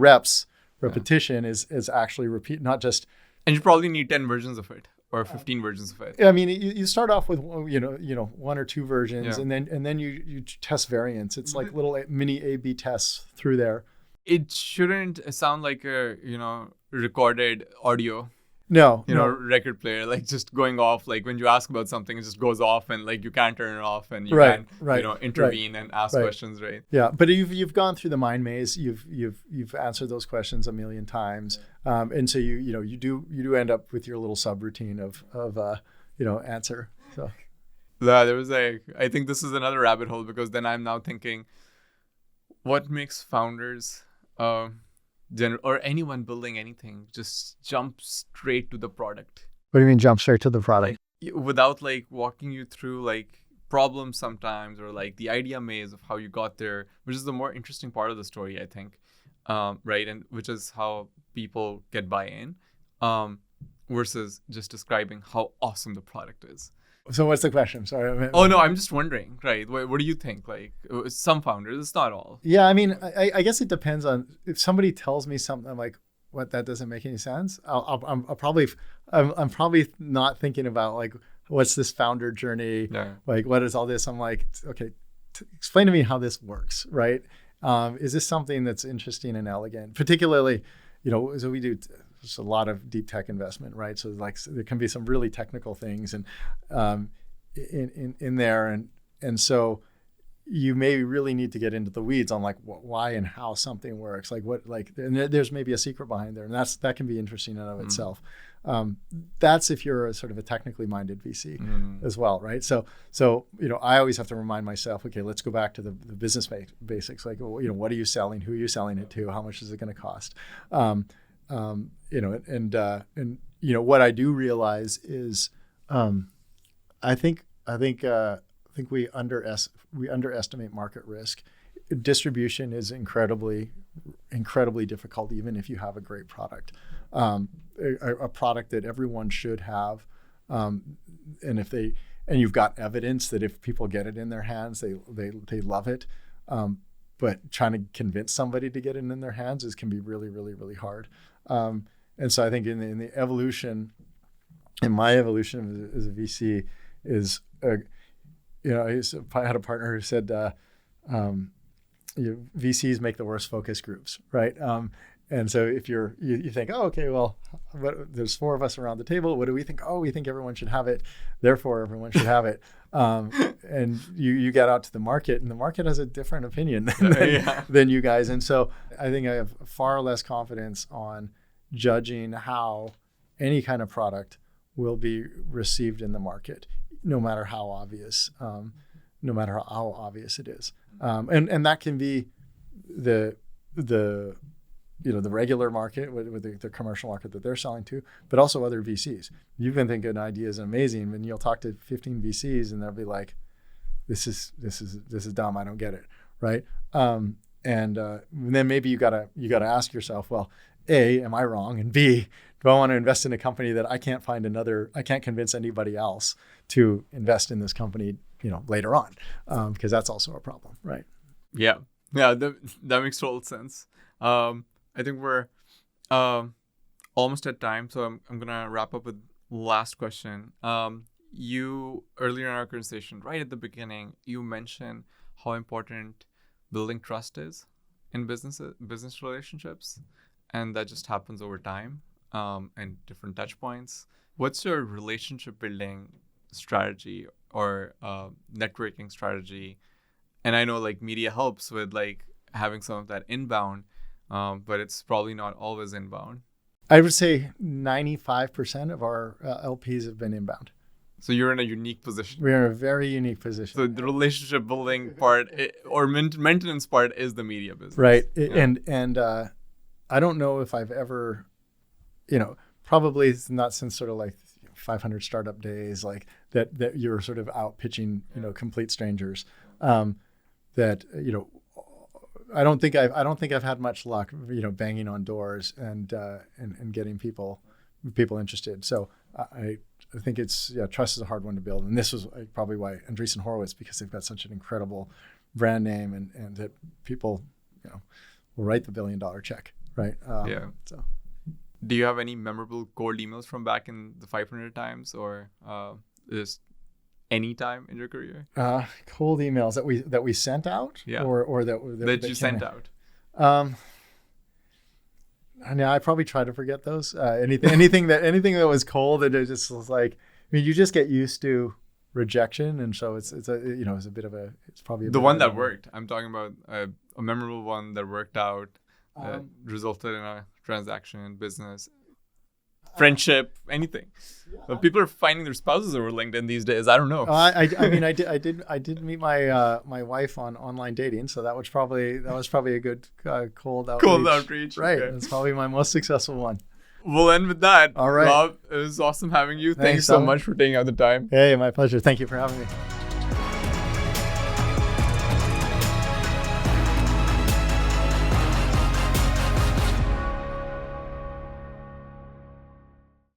repetition is actually repeat, not just. And you probably need 10 versions of it or 15 versions of it. I mean, you start off with, one or two versions, and then you test variants. It's like little mini A/B tests through there. It shouldn't sound like a, recorded audio. No, record player, like just going off, like when you ask about something, it just goes off and like you can't turn it off and you can't, intervene and ask questions, right? Yeah, but you've gone through the mind maze, you've answered those questions a million times, and so you do end up with your little subroutine of answer. So yeah, there was I think this is another rabbit hole, because then I'm now thinking, what makes founders or anyone building anything just jump straight to the product? What do you mean jump straight to the product? Without like walking you through like problems sometimes, or like the idea maze of how you got there, which is the more interesting part of the story, I think, right? And which is how people get buy-in, versus just describing how awesome the product is. So what's the question? Sorry. Oh, no, I'm just wondering, right? What do you think? Like some founders, it's not all. Yeah, I mean, I guess it depends on if somebody tells me something, I'm like, what, that doesn't make any sense. I'm probably not thinking about like, what's this founder journey? Yeah. Like, what is all this? I'm like, okay, explain to me how this works, right? Is this something that's interesting and elegant? Particularly, so we do just a lot of deep tech investment, right? So like there can be some really technical things and in there, and so you may really need to get into the weeds on like why and how something works, and there's maybe a secret behind there, and that can be interesting in and of itself. That's if you're a sort of a technically minded VC as well, right? So I always have to remind myself, okay, let's go back to the business basics, like what are you selling, who are you selling it to, how much is it going to cost? What I do realize is, I think we underestimate market risk. Distribution is incredibly difficult, even if you have a great product, a product that everyone should have, and you've got evidence that if people get it in their hands, they love it. But trying to convince somebody to get it in their hands can be really, really, really hard. And so I think in my evolution as a VC is, I had a partner who said, VCs make the worst focus groups, right? And so if you think, oh, okay, well, there's 4 of us around the table. What do we think? Oh, we think everyone should have it. Therefore, everyone should have it. And you get out to the market, and the market has a different opinion than you guys. And so I think I have far less confidence on judging how any kind of product will be received in the market, no matter how obvious it is. And that can be the regular market with the commercial market that they're selling to, but also other VCs. You can think an idea is amazing, and you'll talk to 15 VCs, and they'll be like, "This is dumb. I don't get it." Right? And then maybe you gotta ask yourself, well, A, am I wrong? And B, do I want to invest in a company that I can't convince anybody else to invest in this company, later on, because that's also a problem, right? Yeah, that makes total sense. I think we're almost at time, so I'm gonna wrap up with last question. You earlier in our conversation, right at the beginning, you mentioned how important building trust is in business relationships, and that just happens over time and different touch points. What's your relationship building strategy or networking strategy? And I know like media helps with like having some of that inbound, but it's probably not always inbound. I would say 95% of our LPs have been inbound. So you're in a unique position. We're in a very unique position. So the relationship building part or maintenance part is the media business. Right. Yeah. And I don't know if I've ever, probably it's not since sort of like 500 startup days, like that you're sort of out pitching, complete strangers. That I don't think I've had much luck, banging on doors and getting people interested. So I think trust is a hard one to build, and this was probably why Andreessen Horowitz, because they've got such an incredible brand name and that people will write the $1 billion check, right? So, do you have any memorable cold emails from back in the 500 times, or just any time in your career? Cold emails that we sent out, or that you sent out. I probably try to forget those. Anything that was cold, and it just was like, you just get used to rejection, and so it's probably the one that worked. I'm talking about a memorable one that worked out, that resulted in a transaction, business, friendship, anything. But people are finding their spouses over LinkedIn these days. I don't know. I did meet my my wife on online dating, so that was probably a good cold outreach. Cold outreach, right? Okay. That's probably my most successful one. We'll end with that. All right, Rob, it was awesome having you. Thanks so much for taking out the time. Hey, my pleasure. Thank you for having me.